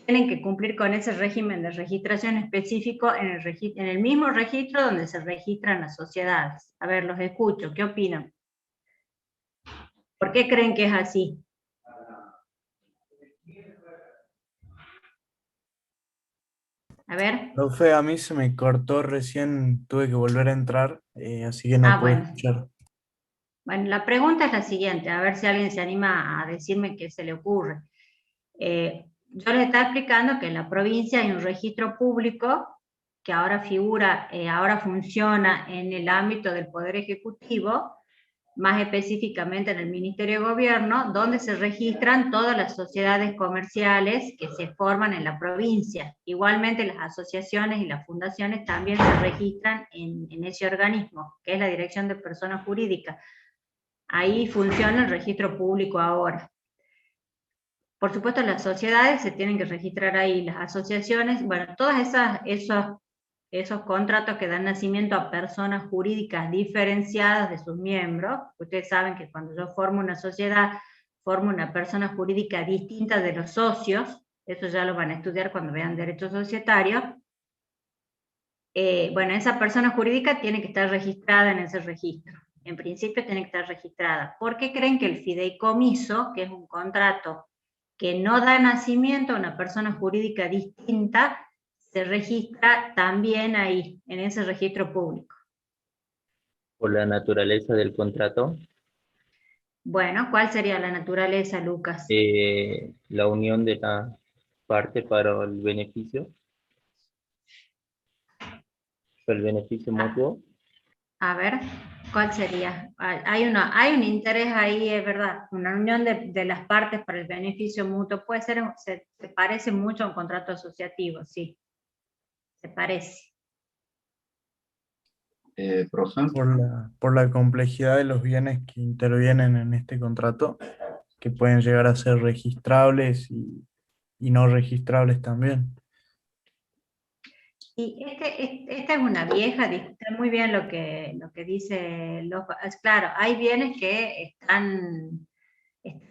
tienen que cumplir con ese régimen de registración específico en el mismo registro donde se registran las sociedades? A ver, los escucho, ¿qué opinan? ¿Por qué creen que es así? A ver. Profe, a mí se me cortó recién, tuve que volver a entrar, así que no pude bueno. escuchar. Bueno, la pregunta es la siguiente, a ver si alguien se anima a decirme qué se le ocurre. Yo les estaba explicando que en la provincia hay un registro público que ahora ahora funciona en el ámbito del Poder Ejecutivo, más específicamente en el Ministerio de Gobierno, donde se registran todas las sociedades comerciales que se forman en la provincia. Igualmente las asociaciones y las fundaciones también se registran en ese organismo, que es la Dirección de Personas Jurídicas. Ahí funciona el registro público ahora. Por supuesto, las sociedades se tienen que registrar ahí, las asociaciones, bueno, todos esos contratos que dan nacimiento a personas jurídicas diferenciadas de sus miembros. Ustedes saben que cuando yo formo una sociedad, formo una persona jurídica distinta de los socios, eso ya lo van a estudiar cuando vean derecho societario. Bueno, esa persona jurídica tiene que estar registrada en ese registro. En principio tiene que estar registrada. ¿Por qué creen que el fideicomiso, que es un contrato que no da nacimiento a una persona jurídica distinta, se registra también ahí, en ese registro público? Por la naturaleza del contrato. Bueno, ¿cuál sería la naturaleza, Lucas? La unión de la parte para el beneficio. El beneficio mutuo. A ver, ¿cuál sería? Hay un interés ahí, es verdad, una unión de las partes para el beneficio mutuo. Puede ser, se parece mucho a un contrato asociativo, sí. Se parece. Profe. Por la complejidad de los bienes que intervienen en este contrato, que pueden llegar a ser registrables y no registrables también. Y esta es una vieja, está muy bien lo que dice Lojo. Claro, hay bienes que están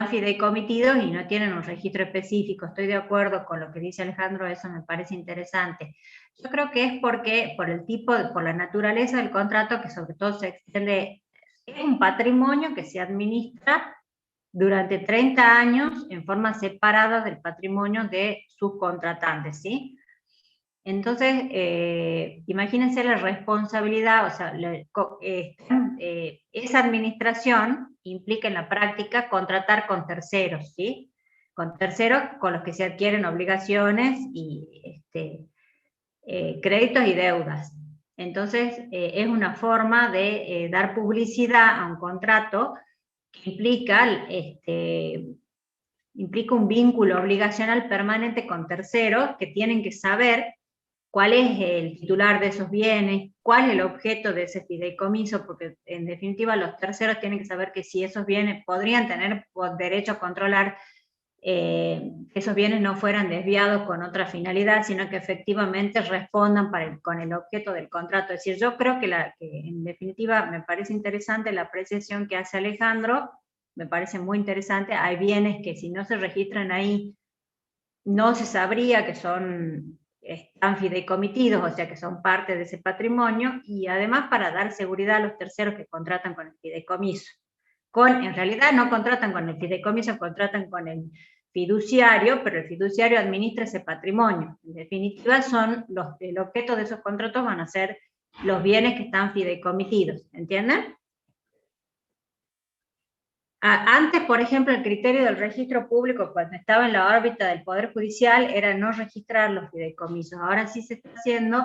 fideicomitidos y no tienen un registro específico. Estoy de acuerdo con lo que dice Alejandro, eso me parece interesante. Yo creo que es porque, por la naturaleza del contrato, que sobre todo se extiende, es un patrimonio que se administra durante 30 años en forma separada del patrimonio de sus contratantes, ¿sí? Entonces, imagínense la responsabilidad, o sea, esa administración implica en la práctica contratar con terceros, ¿sí? Con terceros con los que se adquieren obligaciones y créditos y deudas. Entonces, es una forma de dar publicidad a un contrato que implica un vínculo obligacional permanente con terceros que tienen que saber cuál es el titular de esos bienes, cuál es el objeto de ese fideicomiso, porque en definitiva los terceros tienen que saber que si esos bienes podrían tener derecho a controlar, que esos bienes no fueran desviados con otra finalidad, sino que efectivamente respondan con el objeto del contrato. Es decir, yo creo que en definitiva me parece interesante la apreciación que hace Alejandro, me parece muy interesante. Hay bienes que si no se registran ahí, no se sabría que están fideicomitidos, o sea que son parte de ese patrimonio, y además para dar seguridad a los terceros que contratan con el fideicomiso. En realidad no contratan con el fideicomiso, contratan con el fiduciario, pero el fiduciario administra ese patrimonio. En definitiva, el objeto de esos contratos van a ser los bienes que están fideicomitidos, ¿entienden? Antes, por ejemplo, el criterio del registro público, cuando estaba en la órbita del Poder Judicial, era no registrar los fideicomisos. Ahora sí se está haciendo,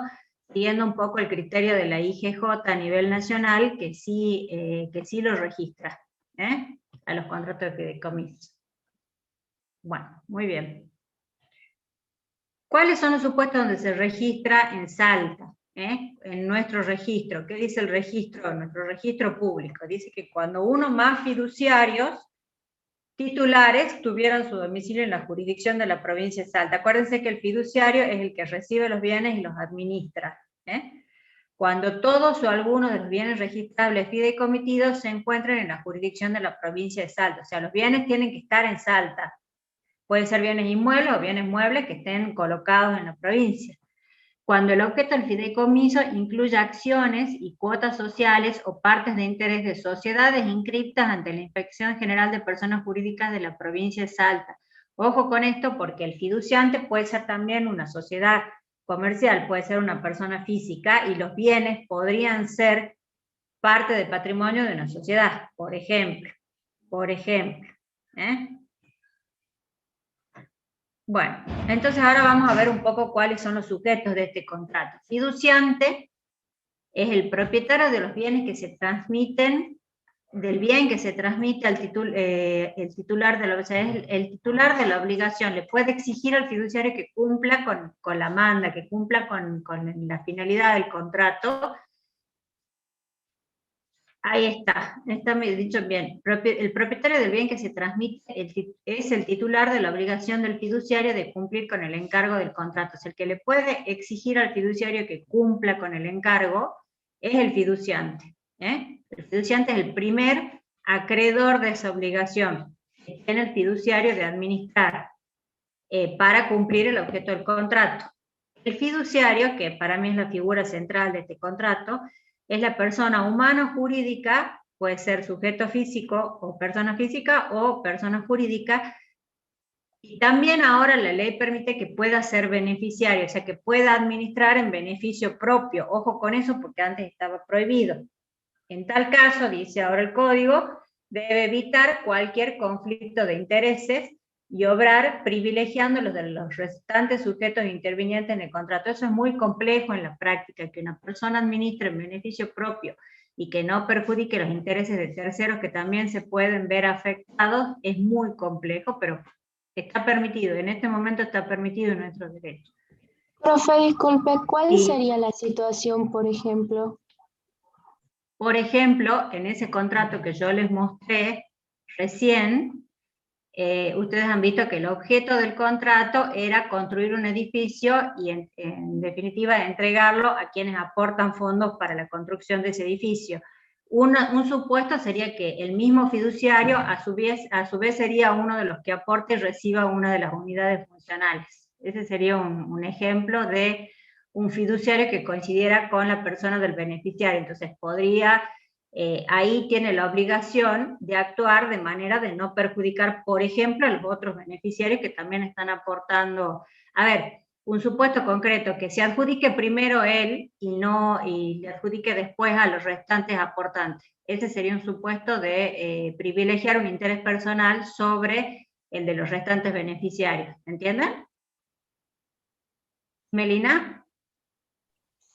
siguiendo un poco el criterio de la IGJ a nivel nacional, que sí lo registra, a los contratos de fideicomiso. Bueno, muy bien. ¿Cuáles son los supuestos donde se registra en Salta? En nuestro registro. ¿Qué dice el registro? Nuestro registro público. Dice que cuando uno más fiduciarios titulares tuvieran su domicilio en la jurisdicción de la provincia de Salta. Acuérdense que el fiduciario es el que recibe los bienes y los administra. Cuando todos o algunos de los bienes registrables fideicomitidos se encuentren en la jurisdicción de la provincia de Salta. O sea, los bienes tienen que estar en Salta. Pueden ser bienes inmuebles o bienes muebles que estén colocados en la provincia. Cuando el objeto del fideicomiso incluye acciones y cuotas sociales o partes de interés de sociedades inscriptas ante la Inspección General de Personas Jurídicas de la provincia de Salta. Ojo con esto porque el fiduciante puede ser también una sociedad comercial, puede ser una persona física y los bienes podrían ser parte del patrimonio de una sociedad, por ejemplo. Bueno, entonces ahora vamos a ver un poco cuáles son los sujetos de este contrato. Fiduciante es el propietario de los bienes que se transmiten, del bien que se transmite al el titular de el titular de la obligación le puede exigir al fiduciario que cumpla con la manda, que cumpla con la finalidad del contrato. Ahí está dicho bien. El propietario del bien que se transmite es el titular de la obligación del fiduciario de cumplir con el encargo del contrato. Es el que le puede exigir al fiduciario que cumpla con el encargo, es el fiduciante. El fiduciante es el primer acreedor de esa obligación que tiene el fiduciario de administrar para cumplir el objeto del contrato. El fiduciario, que para mí es la figura central de este contrato, es la persona humana o jurídica, puede ser sujeto físico o persona jurídica, y también ahora la ley permite que pueda ser beneficiario, o sea que pueda administrar en beneficio propio. Ojo con eso porque antes estaba prohibido. En tal caso, dice ahora el código, debe evitar cualquier conflicto de intereses y obrar privilegiando los de los restantes sujetos intervinientes en el contrato. Eso es muy complejo en la práctica, que una persona administre en beneficio propio y que no perjudique los intereses de terceros que también se pueden ver afectados, es muy complejo, pero está permitido, en este momento está permitido en nuestro derecho. Profe, disculpe, ¿cuál Sí. sería la situación, por ejemplo? Por ejemplo, en ese contrato que yo les mostré recién, ustedes han visto que el objeto del contrato era construir un edificio y en definitiva entregarlo a quienes aportan fondos para la construcción de ese edificio. Un supuesto sería que el mismo fiduciario a su vez sería uno de los que aporte y reciba una de las unidades funcionales. Ese sería un ejemplo de un fiduciario que coincidiera con la persona del beneficiario. Entonces podría... ahí tiene la obligación de actuar de manera de no perjudicar, por ejemplo, a los otros beneficiarios que también están aportando. A ver, un supuesto concreto, que se adjudique primero él y le adjudique después a los restantes aportantes. Ese sería un supuesto de privilegiar un interés personal sobre el de los restantes beneficiarios. ¿Entienden? ¿Melina?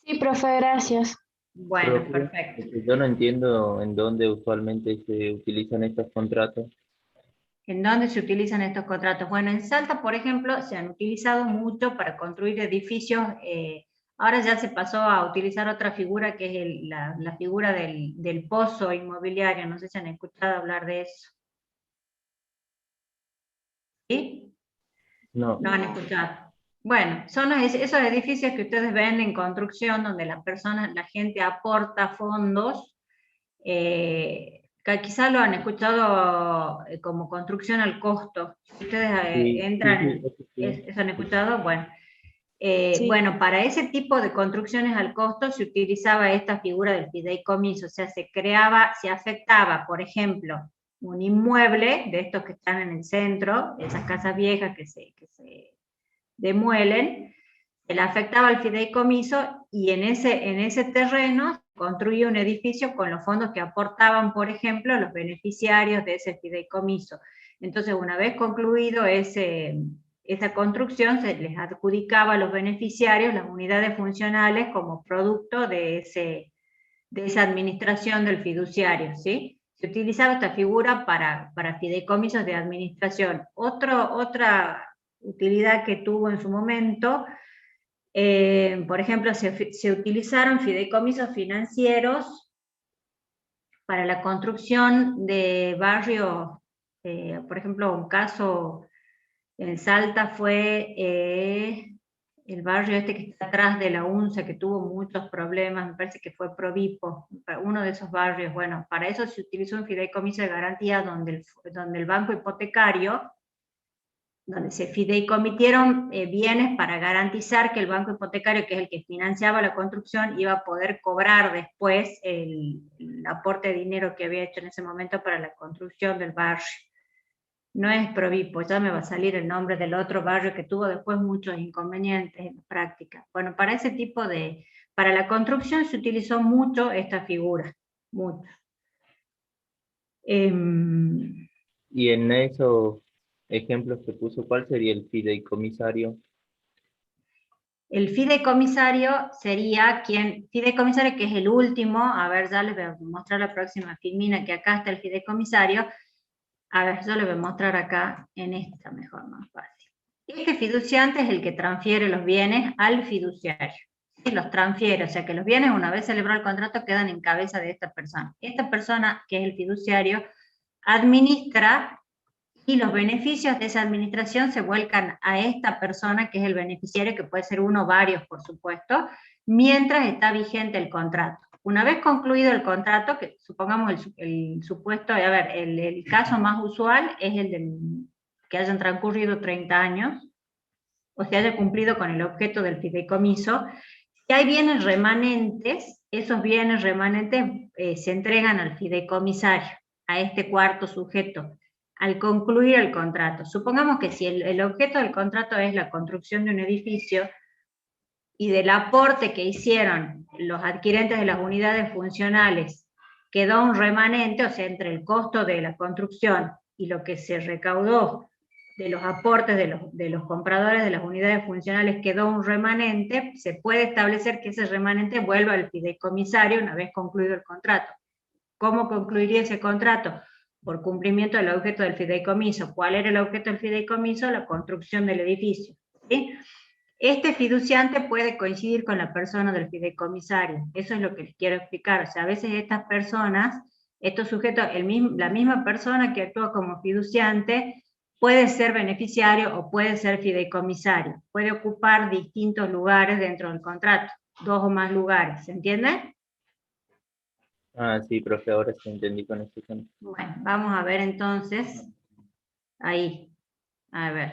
Sí, profe, gracias. Bueno, Profe, perfecto. yo no entiendo en dónde usualmente se utilizan estos contratos. ¿En dónde se utilizan estos contratos? Bueno, en Salta, por ejemplo, se han utilizado mucho para construir edificios. Ahora ya se pasó a utilizar otra figura que es la figura del pozo inmobiliario. No sé si han escuchado hablar de eso. ¿Sí? No. No han escuchado. Bueno, son esos edificios que ustedes ven en construcción donde la gente aporta fondos. Que quizás lo han escuchado como construcción al costo. Si ustedes Sí, entran, eso sí. ¿eso han escuchado? Bueno, Sí. bueno, para ese tipo de construcciones al costo se utilizaba esta figura del fideicomiso, o sea, se afectaba, por ejemplo, un inmueble de estos que están en el centro, esas casas viejas que se demuelen, se le afectaba al fideicomiso y en ese terreno construía un edificio con los fondos que aportaban, por ejemplo, los beneficiarios de ese fideicomiso. Entonces, una vez concluido esa construcción, se les adjudicaba a los beneficiarios las unidades funcionales como producto de esa administración del fiduciario, ¿sí? Se utilizaba esta figura para fideicomisos de administración. Otra utilidad que tuvo en su momento, por ejemplo, se utilizaron fideicomisos financieros para la construcción de barrios, por ejemplo, un caso en Salta fue el barrio este que está atrás de la UNSA, que tuvo muchos problemas, me parece que fue Provipo, uno de esos barrios. Bueno, para eso se utilizó un fideicomiso de garantía donde el banco hipotecario, donde se fideicomitieron bienes para garantizar que el banco hipotecario, que es el que financiaba la construcción, iba a poder cobrar después el aporte de dinero que había hecho en ese momento para la construcción del barrio. No es Provipo, ya me va a salir el nombre del otro barrio que tuvo después muchos inconvenientes en la práctica. Bueno, para ese tipo para la construcción se utilizó mucho esta figura, mucho. Y en esos ejemplos que puso, ¿cuál sería el fideicomisario? El fideicomisario sería fideicomisario que es el último, a ver, ya les voy a mostrar la próxima filmina, que acá está el fideicomisario. A ver, yo les voy a mostrar acá en esta mejor, más fácil. Este fiduciante es el que transfiere los bienes al fiduciario. ¿Sí? Los transfiere, o sea que los bienes, una vez celebrado el contrato, quedan en cabeza de esta persona. Esta persona, que es el fiduciario, administra y los beneficios de esa administración se vuelcan a esta persona, que es el beneficiario, que puede ser uno o varios, por supuesto, mientras está vigente el contrato. Una vez concluido el contrato, que supongamos el supuesto, a ver, el caso más usual es que hayan transcurrido 30 años, o se haya cumplido con el objeto del fideicomiso. Si hay bienes remanentes, esos bienes remanentes se entregan al fideicomisario, a este cuarto sujeto, al concluir el contrato. Supongamos que si el objeto del contrato es la construcción de un edificio, y del aporte que hicieron los adquirentes de las unidades funcionales quedó un remanente, o sea, entre el costo de la construcción y lo que se recaudó de los aportes de los compradores de las unidades funcionales quedó un remanente, se puede establecer que ese remanente vuelva al fideicomisario una vez concluido el contrato. ¿Cómo concluiría ese contrato? Por cumplimiento del objeto del fideicomiso. ¿Cuál era el objeto del fideicomiso? La construcción del edificio. ¿Sí? Este fiduciante puede coincidir con la persona del fideicomisario. Eso es lo que les quiero explicar. O sea, a veces estas personas, estos sujetos, la misma persona que actúa como fiduciante, puede ser beneficiario o puede ser fideicomisario. Puede ocupar distintos lugares dentro del contrato, 2 o más lugares. ¿Se entiende? Ah, sí, profe, ahora sí entendí con este ejemplo. Bueno, vamos a ver entonces. Ahí. A ver.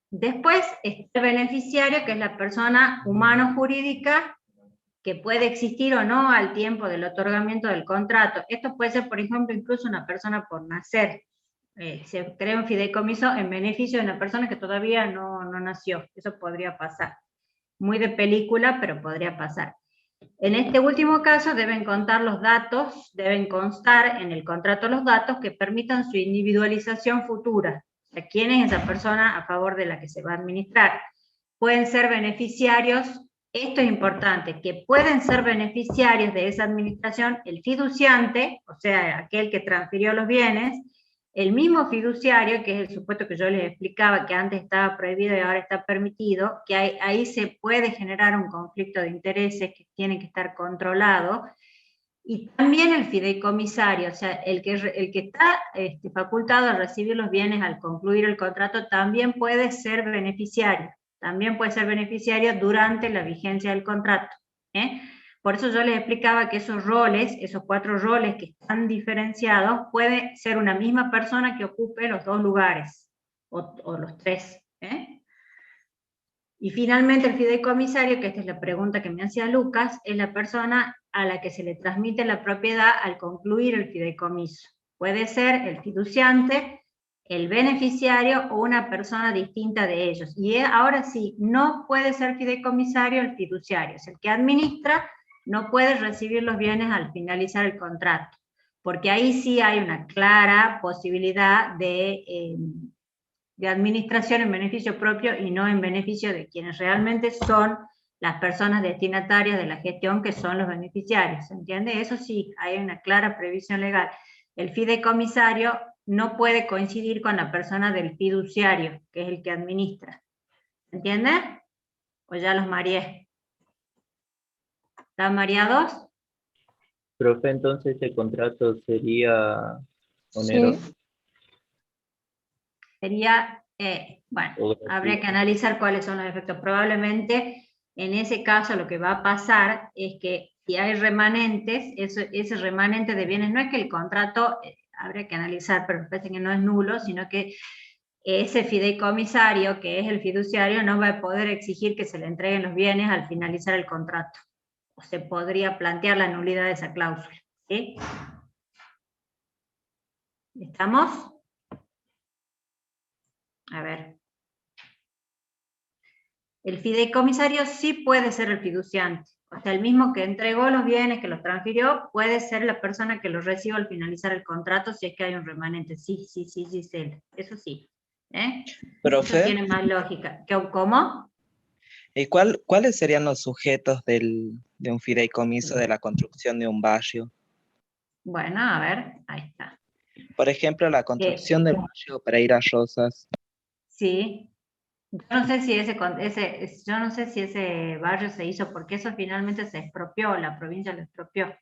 Después está el beneficiario, que es la persona humano-jurídica que puede existir o no al tiempo del otorgamiento del contrato. Esto puede ser, por ejemplo, incluso una persona por nacer. Se crea un fideicomiso en beneficio de una persona que todavía no nació. Eso podría pasar. Muy de película, pero podría pasar. En este último caso deben constar los datos, deben constar en el contrato los datos que permitan su individualización futura. O sea, ¿quién es esa persona a favor de la que se va a administrar? pueden ser beneficiarios, esto es importante, que pueden ser beneficiarios de esa administración el fiduciante, o sea, aquel que transfirió los bienes, el mismo fiduciario, que es el supuesto que yo les explicaba, que antes estaba prohibido y ahora está permitido, que ahí se puede generar un conflicto de intereses que tiene que estar controlado, y también el fideicomisario, o sea, el que está facultado a recibir los bienes al concluir el contrato, también puede ser beneficiario durante la vigencia del contrato. Por eso yo les explicaba que esos roles, esos 4 roles que están diferenciados, puede ser una misma persona que ocupe los 2 lugares, o los 3. Y finalmente el fideicomisario, que esta es la pregunta que me hacía Lucas, es la persona a la que se le transmite la propiedad al concluir el fideicomiso. Puede ser el fiduciante, el beneficiario o una persona distinta de ellos. Y ahora sí, no puede ser fideicomisario el fiduciario, es el que administra, no puede recibir los bienes al finalizar el contrato, porque ahí sí hay una clara posibilidad de administración en beneficio propio y no en beneficio de quienes realmente son las personas destinatarias de la gestión, que son los beneficiarios, ¿se entiende? Eso sí, hay una clara previsión legal. El fideicomisario no puede coincidir con la persona del fiduciario, que es el que administra. ¿Se entiende? ¿O ya los mareé? ¿Están mareados? Profe, entonces el contrato sería oneroso. Sería, bueno, habría que analizar cuáles son los efectos. Probablemente en ese caso lo que va a pasar es que si hay remanentes, ese remanente de bienes, no es que el contrato, habría que analizar, pero me parece que no es nulo, sino que ese fideicomisario, que es el fiduciario, no va a poder exigir que se le entreguen los bienes al finalizar el contrato. O se podría plantear la nulidad de esa cláusula. ¿Sí? ¿Estamos? A ver. El fideicomisario sí puede ser el fiduciante. O sea, el mismo que entregó los bienes, que los transfirió, puede ser la persona que los reciba al finalizar el contrato si es que hay un remanente. Sí, eso sí. Profe, eso tiene más lógica. ¿Cómo? ¿y cuáles serían los sujetos de un fideicomiso de la construcción de un barrio? Bueno, a ver, ahí está. Por ejemplo, la construcción del barrio Pereira Rosas. Sí. Yo no sé si ese barrio se hizo, porque eso finalmente se expropió, la provincia lo expropió.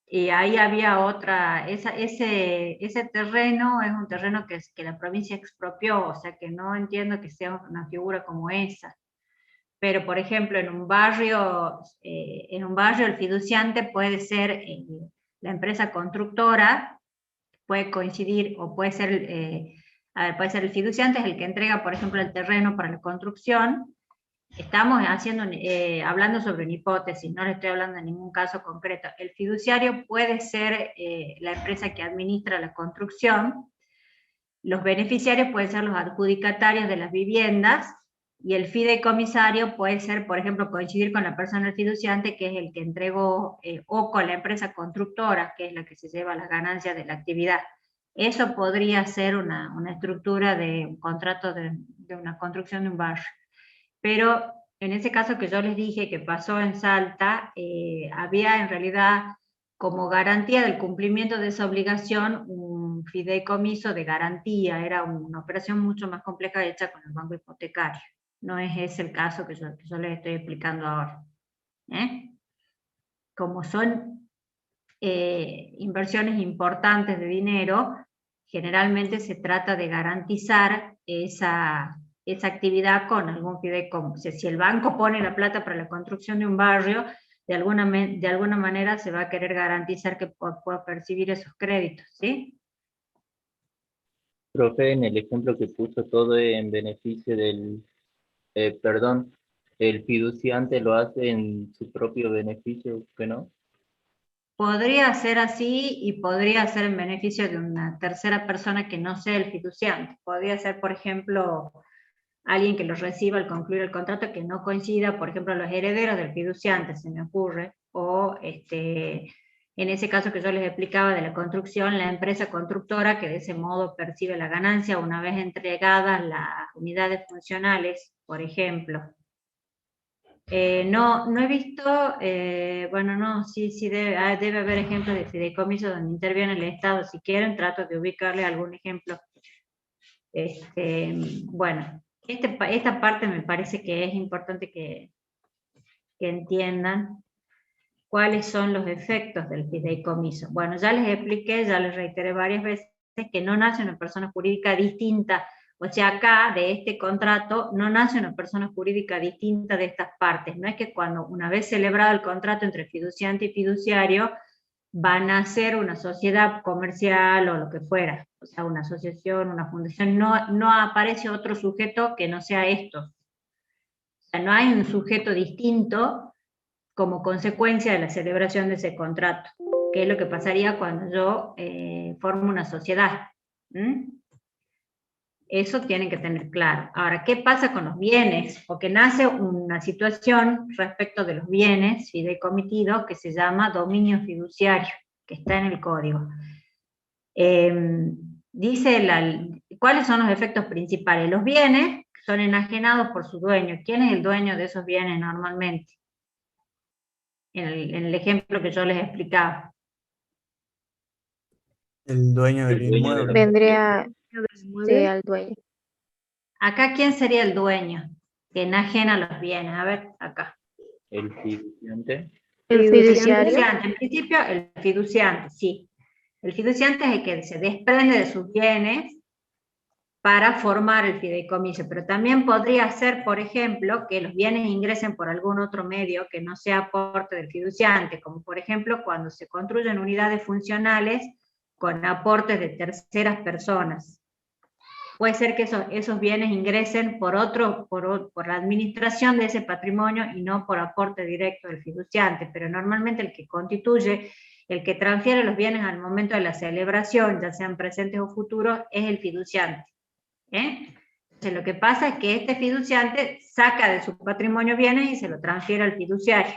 Y ahí había otra, ese terreno es un terreno que la provincia expropió, o sea que no entiendo que sea una figura como esa. Pero, por ejemplo, en un barrio el fiduciante puede ser la empresa constructora, puede coincidir, o puede ser, puede ser el fiduciante, es el que entrega, por ejemplo, el terreno para la construcción. Estamos hablando sobre una hipótesis, no le estoy hablando de ningún caso concreto. El fiduciario puede ser la empresa que administra la construcción, los beneficiarios pueden ser los adjudicatarios de las viviendas, y el fideicomisario puede ser, por ejemplo, coincidir con la persona del fiduciante, que es el que entregó, o con la empresa constructora, que es la que se lleva las ganancias de la actividad. Eso podría ser una estructura de un contrato de una construcción de un barrio. Pero en ese caso que yo les dije que pasó en Salta, había en realidad como garantía del cumplimiento de esa obligación un fideicomiso de garantía, era una operación mucho más compleja hecha con el banco hipotecario. No es ese el caso que yo les estoy explicando ahora. Como son inversiones importantes de dinero, generalmente se trata de garantizar esa actividad con algún fideicomiso. O sea, si el banco pone la plata para la construcción de un barrio, de alguna manera se va a querer garantizar que pueda percibir esos créditos, ¿sí? Profe, en el ejemplo que puso, todo en beneficio del, el fiduciante lo hace en su propio beneficio, ¿que no? Podría ser así, y podría ser en beneficio de una tercera persona que no sea el fiduciante. Podría ser, por ejemplo, alguien que los reciba al concluir el contrato que no coincida, por ejemplo, los herederos del fiduciante, se me ocurre, o En ese caso que yo les explicaba de la construcción, la empresa constructora que de ese modo percibe la ganancia una vez entregadas las unidades funcionales, por ejemplo. No he visto, bueno, no, sí debe haber ejemplos de fideicomiso donde interviene el Estado. Si quieren, trato de ubicarle algún ejemplo. Bueno, esta parte me parece que es importante que entiendan cuáles son los efectos del fideicomiso. Bueno, ya les expliqué, ya les reiteré varias veces que no nace una persona jurídica distinta. O sea, acá, de este contrato, no nace una persona jurídica distinta de estas partes. No es que cuando, una vez celebrado el contrato entre fiduciante y fiduciario, van a ser una sociedad comercial o lo que fuera. O sea, una asociación, una fundación. No aparece otro sujeto que no sea esto. O sea, no hay un sujeto distinto como consecuencia de la celebración de ese contrato, que es lo que pasaría cuando yo formo una sociedad. Eso tienen que tener claro. Ahora, ¿qué pasa con los bienes? Porque nace una situación respecto de los bienes fideicomitidos que se llama dominio fiduciario, que está en el código. ¿Cuáles son los efectos principales? Los bienes son enajenados por su dueño. ¿Quién es el dueño de esos bienes normalmente? En el ejemplo que yo les explicaba. El dueño del inmueble. Vendría al dueño. Acá, ¿quién sería el dueño? Que enajena los bienes. A ver, acá. El fiduciante. El fiduciario. En principio, el fiduciante, sí. El fiduciante es el que se desprende de sus bienes para formar el fideicomiso, pero también podría ser, por ejemplo, que los bienes ingresen por algún otro medio que no sea aporte del fiduciante, como por ejemplo cuando se construyen unidades funcionales con aportes de terceras personas. Puede ser que esos bienes ingresen por la administración de ese patrimonio y no por aporte directo del fiduciante, pero normalmente el que constituye, el que transfiere los bienes al momento de la celebración, ya sean presentes o futuros, es el fiduciante. Entonces lo que pasa es que este fiduciante saca de su patrimonio bienes y se lo transfiere al fiduciario.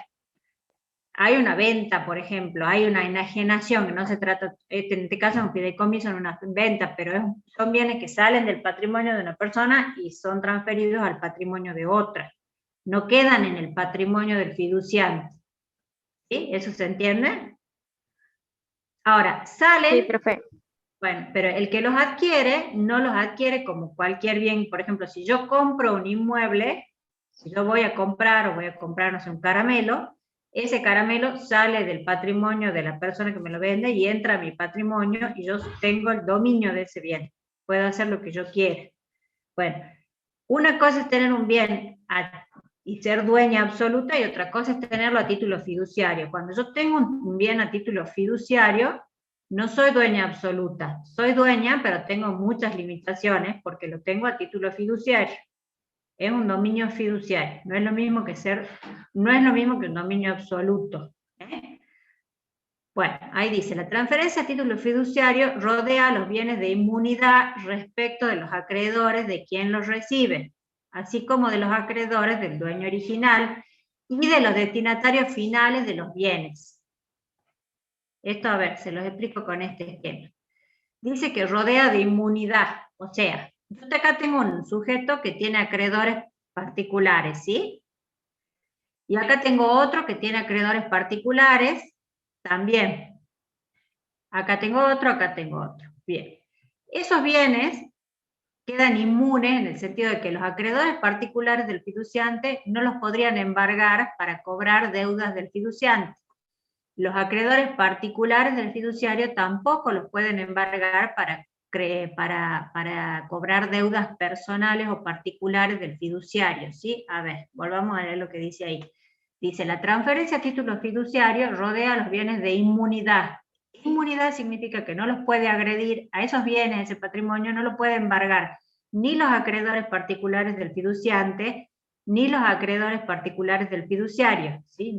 Hay una venta, por ejemplo, hay una enajenación, que no se trata, en este caso es un fideicomiso, no una venta, pero son bienes que salen del patrimonio de una persona y son transferidos al patrimonio de otra. No quedan en el patrimonio del fiduciante. ¿Sí? ¿Eso se entiende? Ahora, salen... Sí, profe. Bueno, pero el que los adquiere, no los adquiere como cualquier bien. Por ejemplo, si yo compro un inmueble, si yo voy a comprar, no sé, un caramelo, ese caramelo sale del patrimonio de la persona que me lo vende y entra a mi patrimonio y yo tengo el dominio de ese bien. Puedo hacer lo que yo quiera. Bueno, una cosa es tener un bien y ser dueña absoluta y otra cosa es tenerlo a título fiduciario. Cuando yo tengo un bien a título fiduciario, no soy dueña absoluta, soy dueña, pero tengo muchas limitaciones porque lo tengo a título fiduciario. Es un dominio fiduciario, no es lo mismo que un dominio absoluto. Bueno, ahí dice, la transferencia a título fiduciario rodea los bienes de inmunidad respecto de los acreedores de quien los recibe, así como de los acreedores del dueño original y de los destinatarios finales de los bienes. Esto, a ver, se los explico con este esquema. Dice que rodea de inmunidad, o sea, yo acá tengo un sujeto que tiene acreedores particulares, ¿sí? Y acá tengo otro que tiene acreedores particulares también. Acá tengo otro. Bien. Esos bienes quedan inmunes en el sentido de que los acreedores particulares del fiduciante no los podrían embargar para cobrar deudas del fiduciante. Los acreedores particulares del fiduciario tampoco los pueden embargar para cobrar deudas personales o particulares del fiduciario, ¿sí? A ver, volvamos a leer lo que dice ahí. Dice, la transferencia a título fiduciario rodea los bienes de inmunidad. Inmunidad significa que no los puede agredir, a esos bienes, ese patrimonio, no lo puede embargar ni los acreedores particulares del fiduciante, ni los acreedores particulares del fiduciario, ¿sí?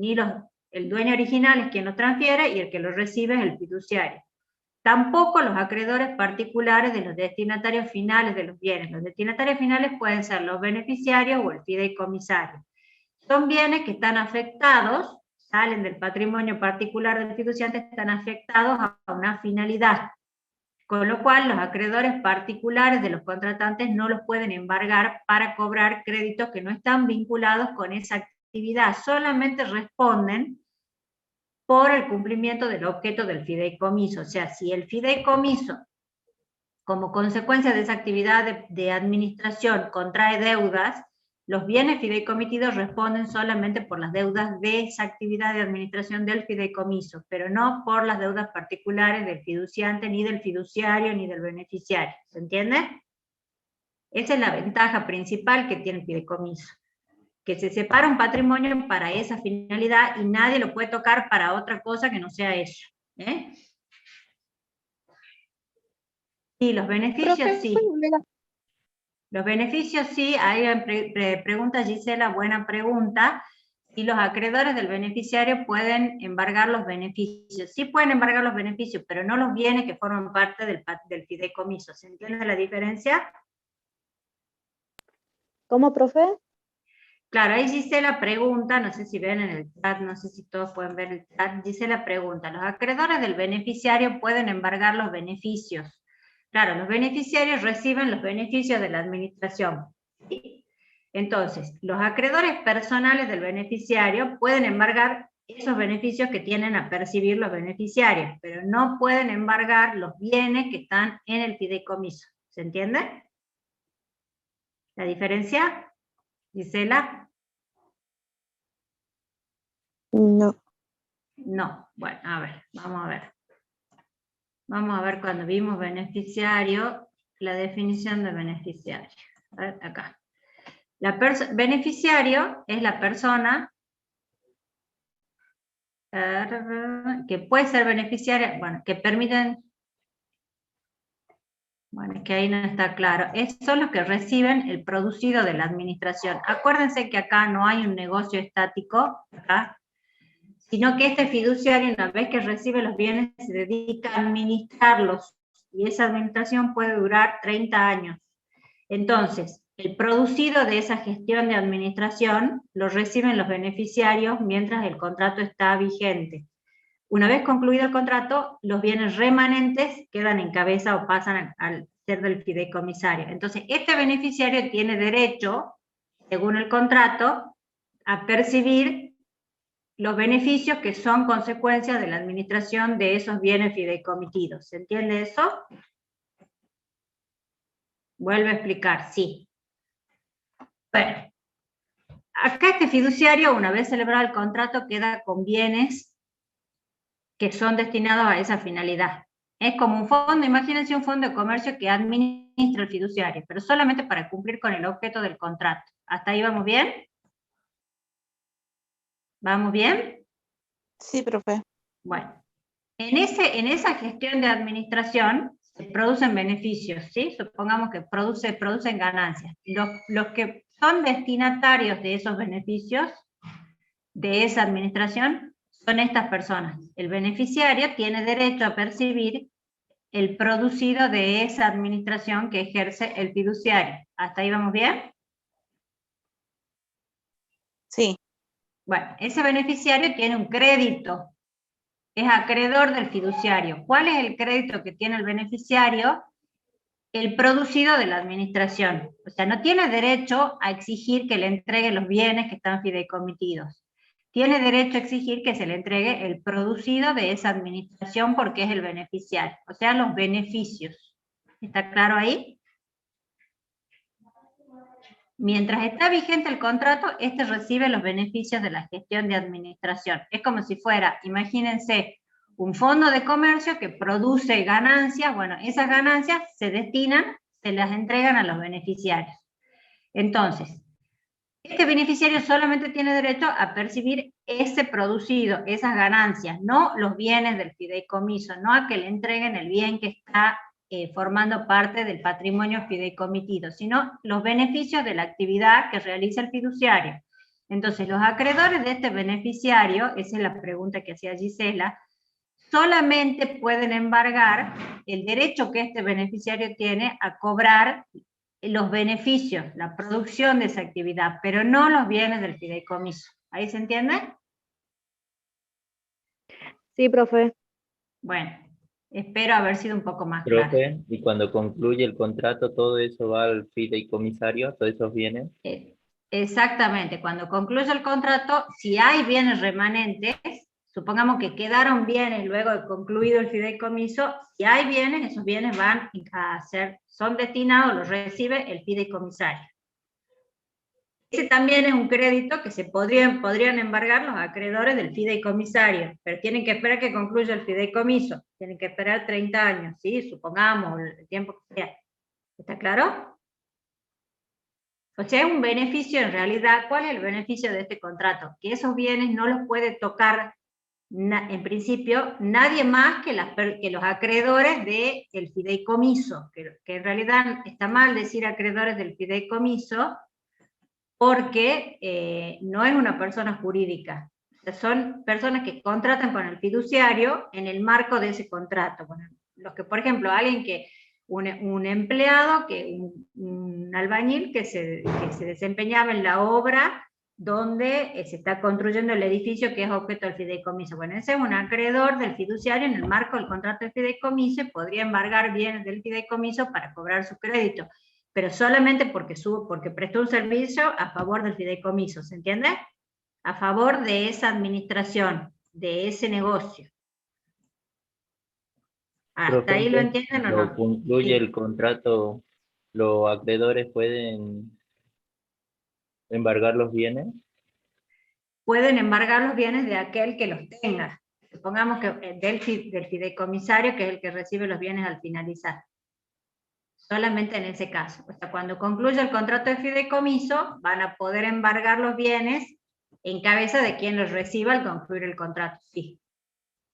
El dueño original es quien lo transfiere y el que lo recibe es el fiduciario. Tampoco los acreedores particulares de los destinatarios finales de los bienes. Los destinatarios finales pueden ser los beneficiarios o el fideicomisario. Son bienes que están afectados, salen del patrimonio particular del fiduciante están afectados a una finalidad, con lo cual los acreedores particulares de los contratantes no los pueden embargar para cobrar créditos que no están vinculados con esa actividad, solamente responden por el cumplimiento del objeto del fideicomiso. O sea, si el fideicomiso, como consecuencia de esa actividad de administración, contrae deudas, los bienes fideicomitidos responden solamente por las deudas de esa actividad de administración del fideicomiso, pero no por las deudas particulares del fiduciante, ni del fiduciario, ni del beneficiario. ¿Se entiende? Esa es la ventaja principal que tiene el fideicomiso, que se separa un patrimonio para esa finalidad y nadie lo puede tocar para otra cosa que no sea eso. Sí, los beneficios Profe, sí. ¿puedo volver a- Los beneficios sí, ahí pregunta Gisela, buena pregunta. Si los acreedores del beneficiario pueden embargar los beneficios. Sí pueden embargar los beneficios, pero no los bienes que forman parte del fideicomiso. ¿Se entiende la diferencia? ¿Cómo, profe? Claro, ahí Gisela pregunta, no sé si ven en el chat, no sé si todos pueden ver el chat, Gisela pregunta, ¿los acreedores del beneficiario pueden embargar los beneficios? Claro, los beneficiarios reciben los beneficios de la administración. ¿Sí? Entonces, los acreedores personales del beneficiario pueden embargar esos beneficios que tienen a percibir los beneficiarios, pero no pueden embargar los bienes que están en el fideicomiso. ¿Se entiende? ¿La diferencia? Gisela. No. No, bueno, a ver, vamos a ver. Vamos a ver cuando vimos beneficiario, la definición de beneficiario. A ver, acá. Beneficiario es la persona que puede ser beneficiaria, bueno, que permiten, bueno, es que ahí no está claro, son los que reciben el producido de la administración. Acuérdense que acá no hay un negocio estático, acá, sino que este fiduciario, una vez que recibe los bienes, se dedica a administrarlos, y esa administración puede durar 30 años. Entonces, el producido de esa gestión de administración lo reciben los beneficiarios mientras el contrato está vigente. Una vez concluido el contrato, los bienes remanentes quedan en cabeza o pasan al ser del fideicomisario. Entonces, este beneficiario tiene derecho, según el contrato, a percibir los beneficios que son consecuencias de la administración de esos bienes fideicomitidos. ¿Se entiende eso? Vuelvo a explicar, sí. Bueno, acá este fiduciario, una vez celebrado el contrato, queda con bienes que son destinados a esa finalidad. Es como un fondo, imagínense un fondo de comercio que administra el fiduciario, pero solamente para cumplir con el objeto del contrato. ¿Hasta ahí vamos bien? ¿Vamos bien? Sí, profe. Bueno, en esa gestión de administración se producen beneficios, ¿sí? Supongamos que producen ganancias. Los que son destinatarios de esos beneficios, de esa administración, son estas personas. El beneficiario tiene derecho a percibir el producido de esa administración que ejerce el fiduciario. ¿Hasta ahí vamos bien? Sí. Bueno, ese beneficiario tiene un crédito, es acreedor del fiduciario. ¿Cuál es el crédito que tiene el beneficiario? El producido de la administración. O sea, no tiene derecho a exigir que le entregue los bienes que están fideicomitidos. Tiene derecho a exigir que se le entregue el producido de esa administración porque es el beneficiario. O sea, los beneficios. ¿Está claro ahí? Mientras está vigente el contrato, este recibe los beneficios de la gestión de administración. Es como si fuera, imagínense, un fondo de comercio que produce ganancias. Bueno, esas ganancias se destinan, se las entregan a los beneficiarios. Entonces, este beneficiario solamente tiene derecho a percibir ese producido, esas ganancias, no los bienes del fideicomiso, no a que le entreguen el bien que está formando parte del patrimonio fideicomitido, sino los beneficios de la actividad que realiza el fiduciario. Entonces, los acreedores de este beneficiario, esa es la pregunta que hacía Gisela, solamente pueden embargar el derecho que este beneficiario tiene a cobrar los beneficios, la producción de esa actividad, pero no los bienes del fideicomiso. ¿Ahí se entiende? Sí, profe. Bueno, espero haber sido un poco más clara. Profe, y cuando concluye el contrato, todo eso va al fideicomisario, todos esos bienes. Exactamente, cuando concluye el contrato, si hay bienes remanentes, supongamos que quedaron bienes luego de concluido el fideicomiso, si hay bienes, esos bienes van a ser, son destinados, los recibe el fideicomisario. Ese también es un crédito que se podrían embargar los acreedores del fideicomisario, pero tienen que esperar que concluya el fideicomiso, tienen que esperar 30 años, ¿sí? Supongamos el tiempo que sea. ¿Está claro? O sea, es un beneficio en realidad. ¿Cuál es el beneficio de este contrato? Que esos bienes no los puede tocar, en principio, nadie más que los acreedores del fideicomiso, que en realidad está mal decir acreedores del fideicomiso, porque no es una persona jurídica. O sea, son personas que contratan con el fiduciario en el marco de ese contrato. Bueno, los que, por ejemplo, un empleado, un albañil que se desempeñaba en la obra donde se está construyendo el edificio que es objeto del fideicomiso. Bueno, ese es un acreedor del fiduciario en el marco del contrato de fideicomiso y podría embargar bienes del fideicomiso para cobrar su crédito, pero solamente porque prestó un servicio a favor del fideicomiso, ¿se entiende? A favor de esa administración, de ese negocio. ¿Hasta ahí lo entienden o no? Cuando concluye el contrato, ¿los acreedores pueden embargar los bienes? Pueden embargar los bienes de aquel que los tenga. Supongamos que del fideicomisario, que es el que recibe los bienes al finalizar. Solamente en ese caso. O sea, cuando concluya el contrato de fideicomiso, van a poder embargar los bienes en cabeza de quien los reciba al concluir el contrato. Sí.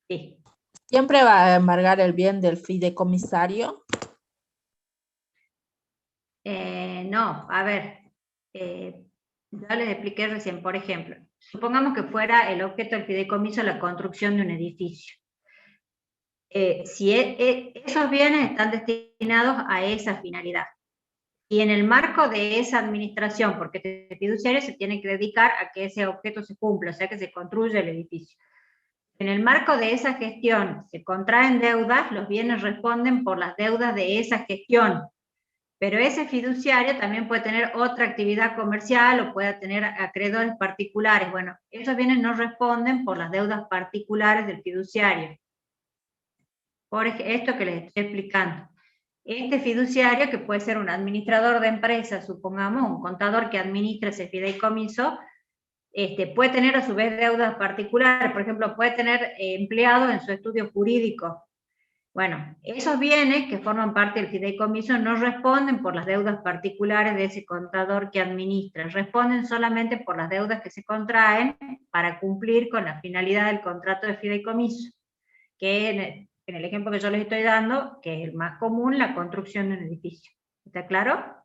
Sí. ¿Siempre va a embargar el bien del fideicomisario? No, a ver, ya les expliqué recién, por ejemplo, supongamos que fuera el objeto del fideicomiso la construcción de un edificio. Si esos bienes están destinados a esa finalidad. Y en el marco de esa administración, porque el fiduciario se tiene que dedicar a que ese objeto se cumpla, o sea, que se construya el edificio. En el marco de esa gestión se contraen deudas, los bienes responden por las deudas de esa gestión. Pero ese fiduciario también puede tener otra actividad comercial o puede tener acreedores particulares. Bueno, esos bienes no responden por las deudas particulares del fiduciario. Por esto que les estoy explicando. Este fiduciario, que puede ser un administrador de empresa, supongamos, un contador que administra ese fideicomiso, puede tener a su vez deudas particulares, por ejemplo, puede tener empleados en su estudio jurídico. Bueno, esos bienes que forman parte del fideicomiso no responden por las deudas particulares de ese contador que administra, responden solamente por las deudas que se contraen para cumplir con la finalidad del contrato de fideicomiso, que en el ejemplo que yo les estoy dando, que es el más común, la construcción de un edificio. ¿Está claro?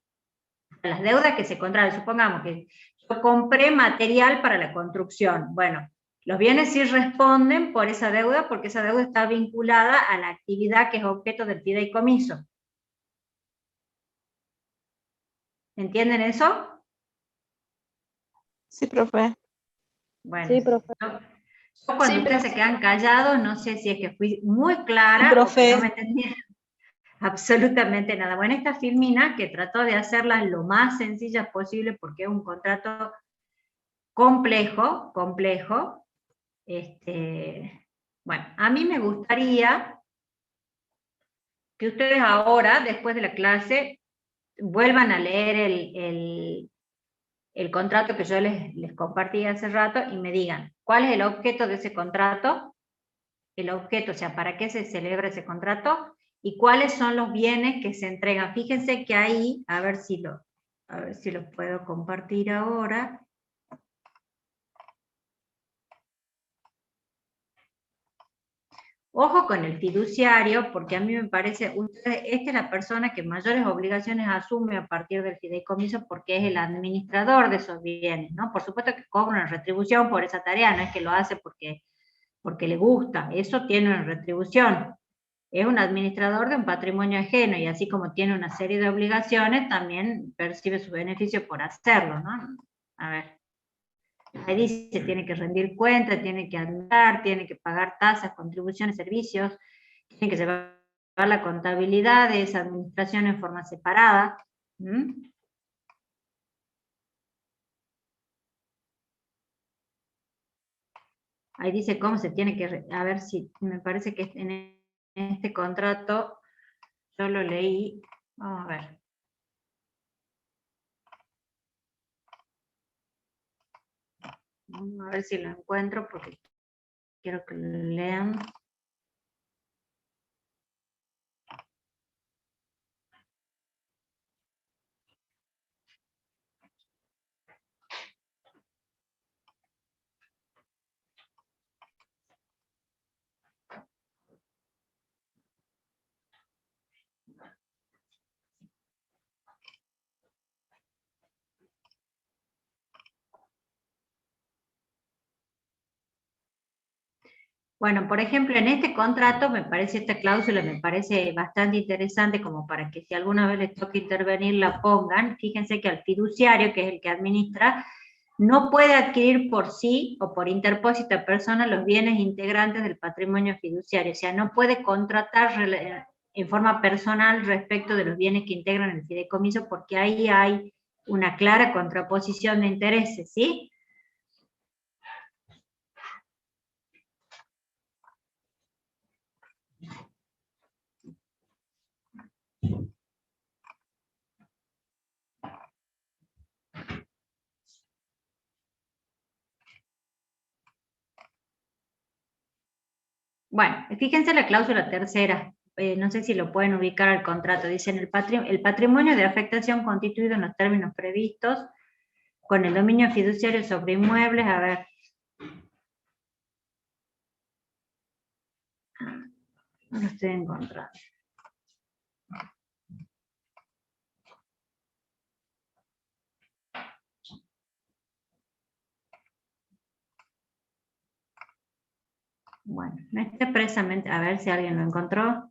Las deudas que se contraen, supongamos que yo compré material para la construcción. Bueno, los bienes sí responden por esa deuda, porque esa deuda está vinculada a la actividad que es objeto del fideicomiso. ¿Entienden eso? Sí, profe. Bueno, Sí, profe. Yo cuando ustedes se quedan callados, no sé si es que fui muy clara, Sí, profe. o no me entendieron absolutamente nada. Bueno, esta Filmina, que trató de hacerlas lo más sencillas posible, porque es un contrato complejo, bueno, a mí me gustaría que ustedes ahora, después de la clase, vuelvan a leer el contrato que yo les compartí hace rato y me digan, ¿cuál es el objeto de ese contrato? El objeto, o sea, ¿para qué se celebra ese contrato? Y cuáles son los bienes que se entregan. Fíjense que ahí, a ver si lo puedo compartir ahora. Ojo con el fiduciario, porque a mí me parece, esta es la persona que mayores obligaciones asume a partir del fideicomiso porque es el administrador de esos bienes, ¿no? Por supuesto que cobra una retribución por esa tarea, no es que lo hace porque le gusta, eso tiene una retribución. Es un administrador de un patrimonio ajeno y así como tiene una serie de obligaciones, también percibe su beneficio por hacerlo, ¿no? A ver. Ahí dice, tiene que rendir cuentas, tiene que administrar, tiene que pagar tasas, contribuciones, servicios, tiene que llevar la contabilidad de esa administración en forma separada. Ahí dice cómo se tiene que, a ver si, me parece que en este contrato, yo lo leí, vamos a ver. Vamos a ver si lo encuentro porque quiero que lo lean. Bueno, por ejemplo, en este contrato me parece, esta cláusula me parece bastante interesante como para que si alguna vez les toque intervenir la pongan. Fíjense que al fiduciario, que es el que administra, no puede adquirir por sí o por interpósita persona los bienes integrantes del patrimonio fiduciario. O sea, no puede contratar en forma personal respecto de los bienes que integran el fideicomiso porque ahí hay una clara contraposición de intereses, ¿sí? Bueno, fíjense la cláusula tercera, no sé si lo pueden ubicar al contrato, dicen el patrimonio de afectación constituido en los términos previstos con el dominio fiduciario sobre inmuebles, a ver. No lo estoy encontrando. Bueno, no está expresamente, a ver si alguien lo encontró.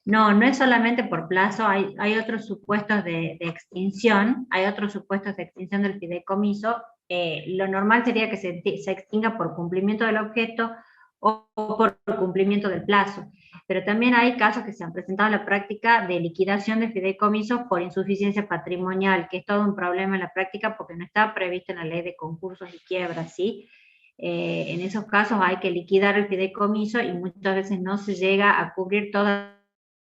No, no es solamente por plazo, hay otros supuestos de extinción, hay otros supuestos de extinción del fideicomiso. Lo normal sería que se extinga por cumplimiento del objeto o por cumplimiento del plazo. Pero también hay casos que se han presentado en la práctica de liquidación de fideicomisos por insuficiencia patrimonial, que es todo un problema en la práctica porque no está previsto en la ley de concursos y quiebras, ¿sí? En esos casos hay que liquidar el fideicomiso y muchas veces no se llega a cubrir todas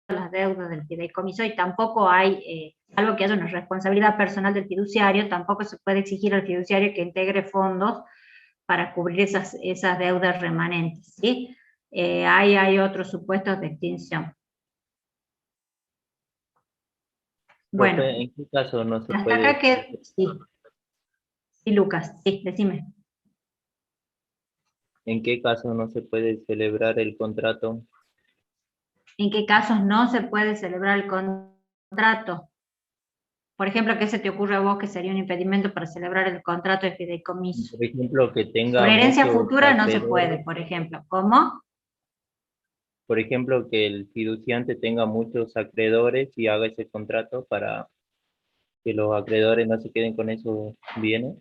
las deudas del fideicomiso y tampoco hay, salvo que haya una responsabilidad personal del fiduciario, tampoco se puede exigir al fiduciario que integre fondos para cubrir esas deudas remanentes, ¿sí? Hay otros supuestos de extinción. Bueno, Profe, ¿en qué caso no se hasta puede? acá que sí. Sí, Lucas, sí, decime. ¿En qué caso no se puede celebrar el contrato? ¿En qué casos no se puede celebrar el contrato? Por ejemplo, ¿qué se te ocurre a vos que sería un impedimento para celebrar el contrato de fideicomiso? Por ejemplo, que tenga Sobre herencia muchos futura no se acreedores. puede, por ejemplo. ¿Cómo? Por ejemplo, que el fiduciante tenga muchos acreedores y haga ese contrato para que los acreedores no se queden con esos bienes.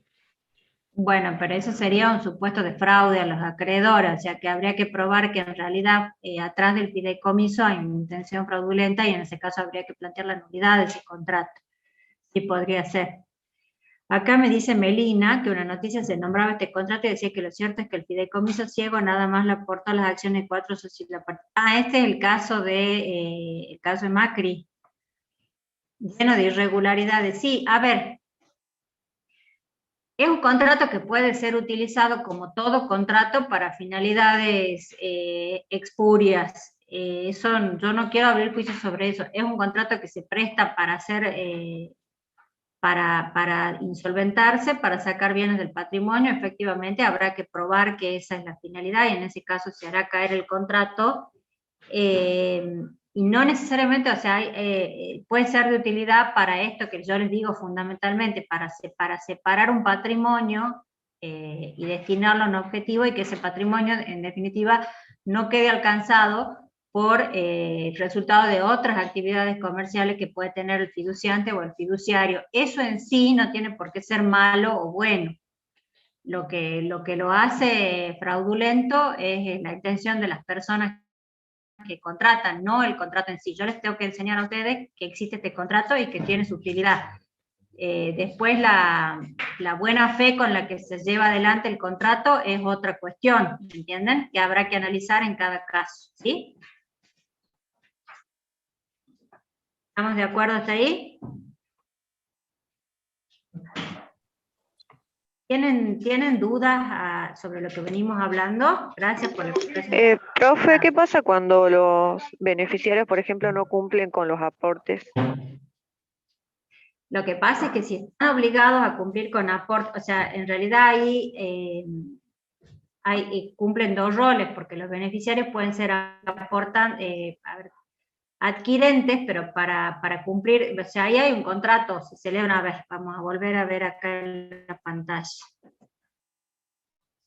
Bueno, pero eso sería un supuesto de fraude a los acreedores, o sea que habría que probar que en realidad atrás del fideicomiso hay una intención fraudulenta y en ese caso habría que plantear la nulidad de ese contrato. Sí podría ser. Acá me dice Melina que una noticia se nombraba este contrato y decía que lo cierto es que el fideicomiso ciego nada más le aporta las acciones de 4 socios. Este es el caso de Macri, lleno de irregularidades. Sí, a ver, es un contrato que puede ser utilizado como todo contrato para finalidades espurias. Yo no quiero abrir juicio sobre eso. Es un contrato que se presta para hacer, para insolventarse, para sacar bienes del patrimonio. Efectivamente, habrá que probar que esa es la finalidad y en ese caso se hará caer el contrato. Y no necesariamente, o sea, puede ser de utilidad para esto que yo les digo fundamentalmente, para separar un patrimonio y destinarlo a un objetivo y que ese patrimonio, en definitiva, no quede alcanzado por resultado de otras actividades comerciales que puede tener el fiduciante o el fiduciario. Eso en sí no tiene por qué ser malo o bueno. Lo que lo hace fraudulento es la intención de las personas que contratan, no el contrato en sí. Yo les tengo que enseñar a ustedes que existe este contrato y que tiene su utilidad. Después la buena fe con la que se lleva adelante el contrato es otra cuestión, ¿entienden? Que habrá que analizar en cada caso, ¿sí? ¿Estamos de acuerdo hasta ahí? ¿Tienen dudas sobre lo que venimos hablando? Gracias por la expresión. Profe, ¿qué pasa cuando los beneficiarios, por ejemplo, no cumplen con los aportes? Lo que pasa es que si están obligados a cumplir con aportes, o sea, en realidad ahí cumplen dos roles, porque los beneficiarios pueden ser adquirentes, pero para cumplir, o sea, ahí hay un contrato, se lee una vez, vamos a volver a ver acá en la pantalla.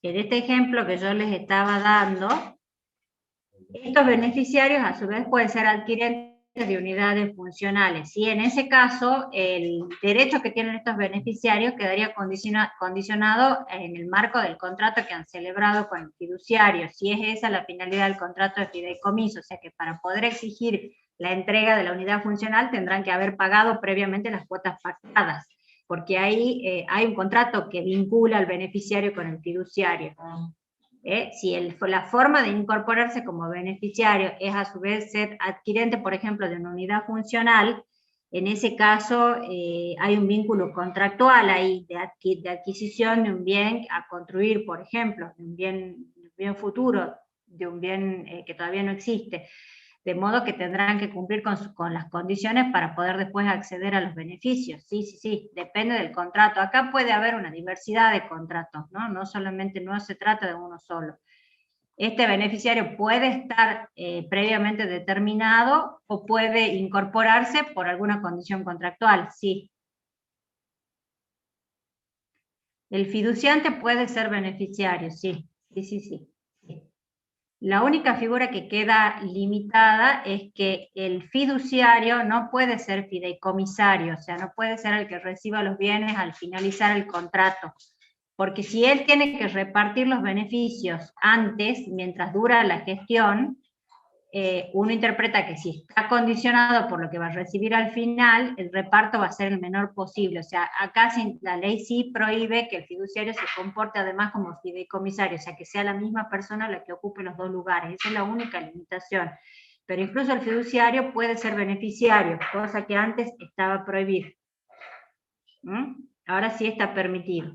En este ejemplo que yo les estaba dando, estos beneficiarios a su vez pueden ser adquirentes de unidades funcionales, y en ese caso el derecho que tienen estos beneficiarios quedaría condicionado en el marco del contrato que han celebrado con el fiduciario, si es esa la finalidad del contrato de fideicomiso, o sea que para poder exigir la entrega de la unidad funcional tendrán que haber pagado previamente las cuotas pactadas, porque ahí hay un contrato que vincula al beneficiario con el fiduciario. Si la forma de incorporarse como beneficiario es a su vez ser adquirente, por ejemplo, de una unidad funcional, en ese caso hay un vínculo contractual ahí de adquisición de un bien a construir, por ejemplo, de un bien futuro, de un bien que todavía no existe. De modo que tendrán que cumplir con las condiciones para poder después acceder a los beneficios. Sí, depende del contrato. Acá puede haber una diversidad de contratos, ¿no? No se trata de uno solo. Este beneficiario puede estar previamente determinado o puede incorporarse por alguna condición contractual, sí. El fiduciante puede ser beneficiario, sí. La única figura que queda limitada es que el fiduciario no puede ser fideicomisario, o sea, no puede ser el que reciba los bienes al finalizar el contrato, porque si él tiene que repartir los beneficios antes, mientras dura la gestión, uno interpreta que si está condicionado por lo que va a recibir al final, el reparto va a ser el menor posible. O sea, acá la ley sí prohíbe que el fiduciario se comporte además como fideicomisario, o sea, que sea la misma persona la que ocupe los dos lugares. Esa es la única limitación. Pero incluso el fiduciario puede ser beneficiario, cosa que antes estaba prohibido. Ahora sí está permitido.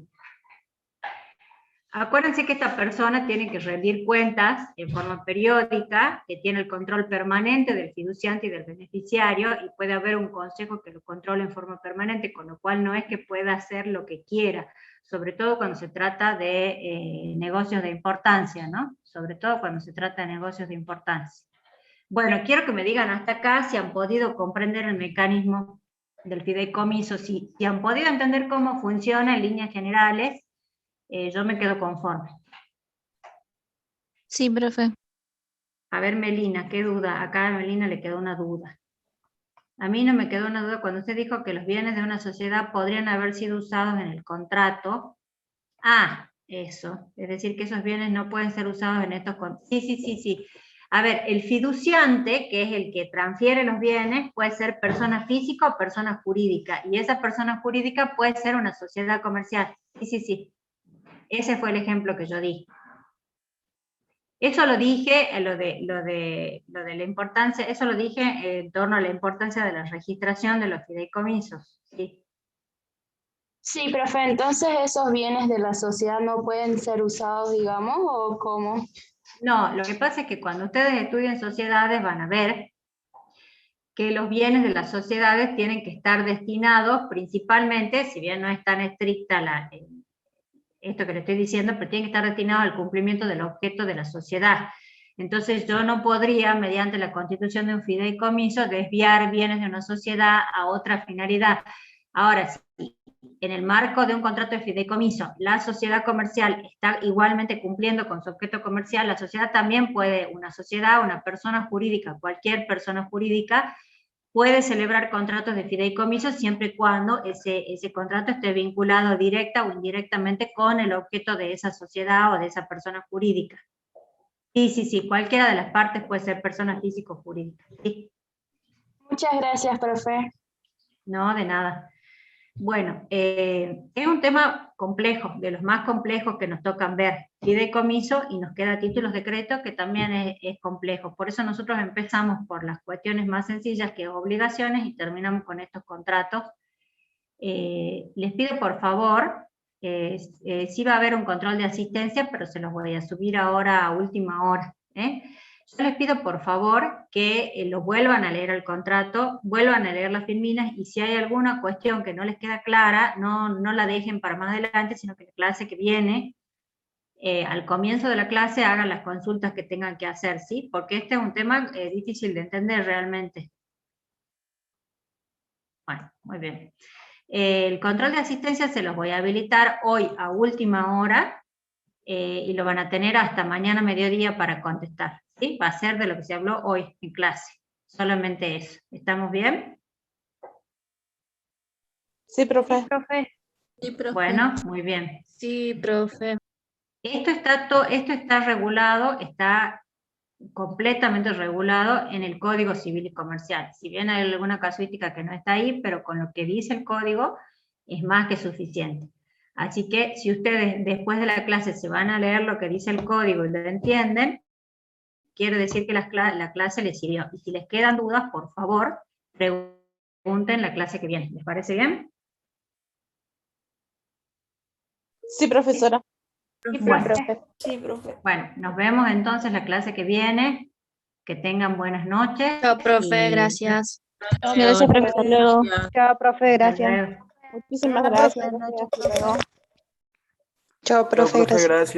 Acuérdense que esta persona tiene que rendir cuentas en forma periódica, que tiene el control permanente del fiduciante y del beneficiario, y puede haber un consejo que lo controle en forma permanente, con lo cual no es que pueda hacer lo que quiera, sobre todo cuando se trata de negocios de importancia, ¿no? Sobre todo cuando se trata de negocios de importancia. Bueno, quiero que me digan hasta acá si han podido comprender el mecanismo del fideicomiso, si han podido entender cómo funciona en líneas generales. Yo me quedo conforme. Sí, profe. A ver, Melina, ¿qué duda? Acá a Melina le quedó una duda. A mí no me quedó una duda cuando usted dijo que los bienes de una sociedad podrían haber sido usados en el contrato. Eso. Es decir, que esos bienes no pueden ser usados en estos contratos. Sí. A ver, el fiduciante, que es el que transfiere los bienes, puede ser persona física o persona jurídica. Y esa persona jurídica puede ser una sociedad comercial. Sí. Ese fue el ejemplo que yo di. Eso lo dije, lo de la importancia, eso lo dije en torno a la importancia de la registración de los fideicomisos. Sí. Sí, profe, entonces esos bienes de la sociedad no pueden ser usados, digamos, ¿o cómo? No, lo que pasa es que cuando ustedes estudian sociedades van a ver que los bienes de las sociedades tienen que estar destinados principalmente, si bien no es tan estricta esto que le estoy diciendo, pero tiene que estar destinado al cumplimiento del objeto de la sociedad. Entonces yo no podría, mediante la constitución de un fideicomiso, desviar bienes de una sociedad a otra finalidad. Ahora, en el marco de un contrato de fideicomiso, la sociedad comercial está igualmente cumpliendo con su objeto comercial, la sociedad también puede, una sociedad, una persona jurídica, cualquier persona jurídica, puede celebrar contratos de fideicomiso siempre y cuando ese contrato esté vinculado directa o indirectamente con el objeto de esa sociedad o de esa persona jurídica. Sí, cualquiera de las partes puede ser persona física o jurídica. ¿Sí? Muchas gracias, profe. No, de nada. Bueno, es un tema complejo, de los más complejos que nos tocan ver. Fideicomiso y nos queda títulos de crédito, que también es complejo. Por eso nosotros empezamos por las cuestiones más sencillas, que es obligaciones, y terminamos con estos contratos. Les pido por favor, sí va a haber un control de asistencia, pero se los voy a subir ahora a última hora. Yo les pido por favor que lo vuelvan a leer el contrato, vuelvan a leer las filminas, y si hay alguna cuestión que no les queda clara, no la dejen para más adelante, sino que la clase que viene, al comienzo de la clase, hagan las consultas que tengan que hacer, ¿sí? Porque este es un tema difícil de entender realmente. Bueno, muy bien. El control de asistencia se los voy a habilitar hoy a última hora, y lo van a tener hasta mañana mediodía para contestar, ¿sí? Va a ser de lo que se habló hoy en clase, solamente eso. ¿Estamos bien? Sí, profe. Sí, profe. Bueno, muy bien. Sí, profe. Esto está regulado, está completamente regulado en el Código Civil y Comercial. Si bien hay alguna casuística que no está ahí, pero con lo que dice el código es más que suficiente. Así que si ustedes después de la clase se van a leer lo que dice el código y lo entienden, quiere decir que la clase les sirvió. Y si les quedan dudas, por favor, pregunten la clase que viene. ¿Les parece bien? Sí, profesora. Bueno. Sí, profe. Bueno, nos vemos entonces la clase que viene. Que tengan buenas noches. Chao, profe, y- gracias. Gracias, profe. Hasta luego. Chao, profe, Hasta gracias. luego. Muchísimas gracias. Buenas noches, Hasta luego. Chao, Chao, profe, profe, gracias. gracias.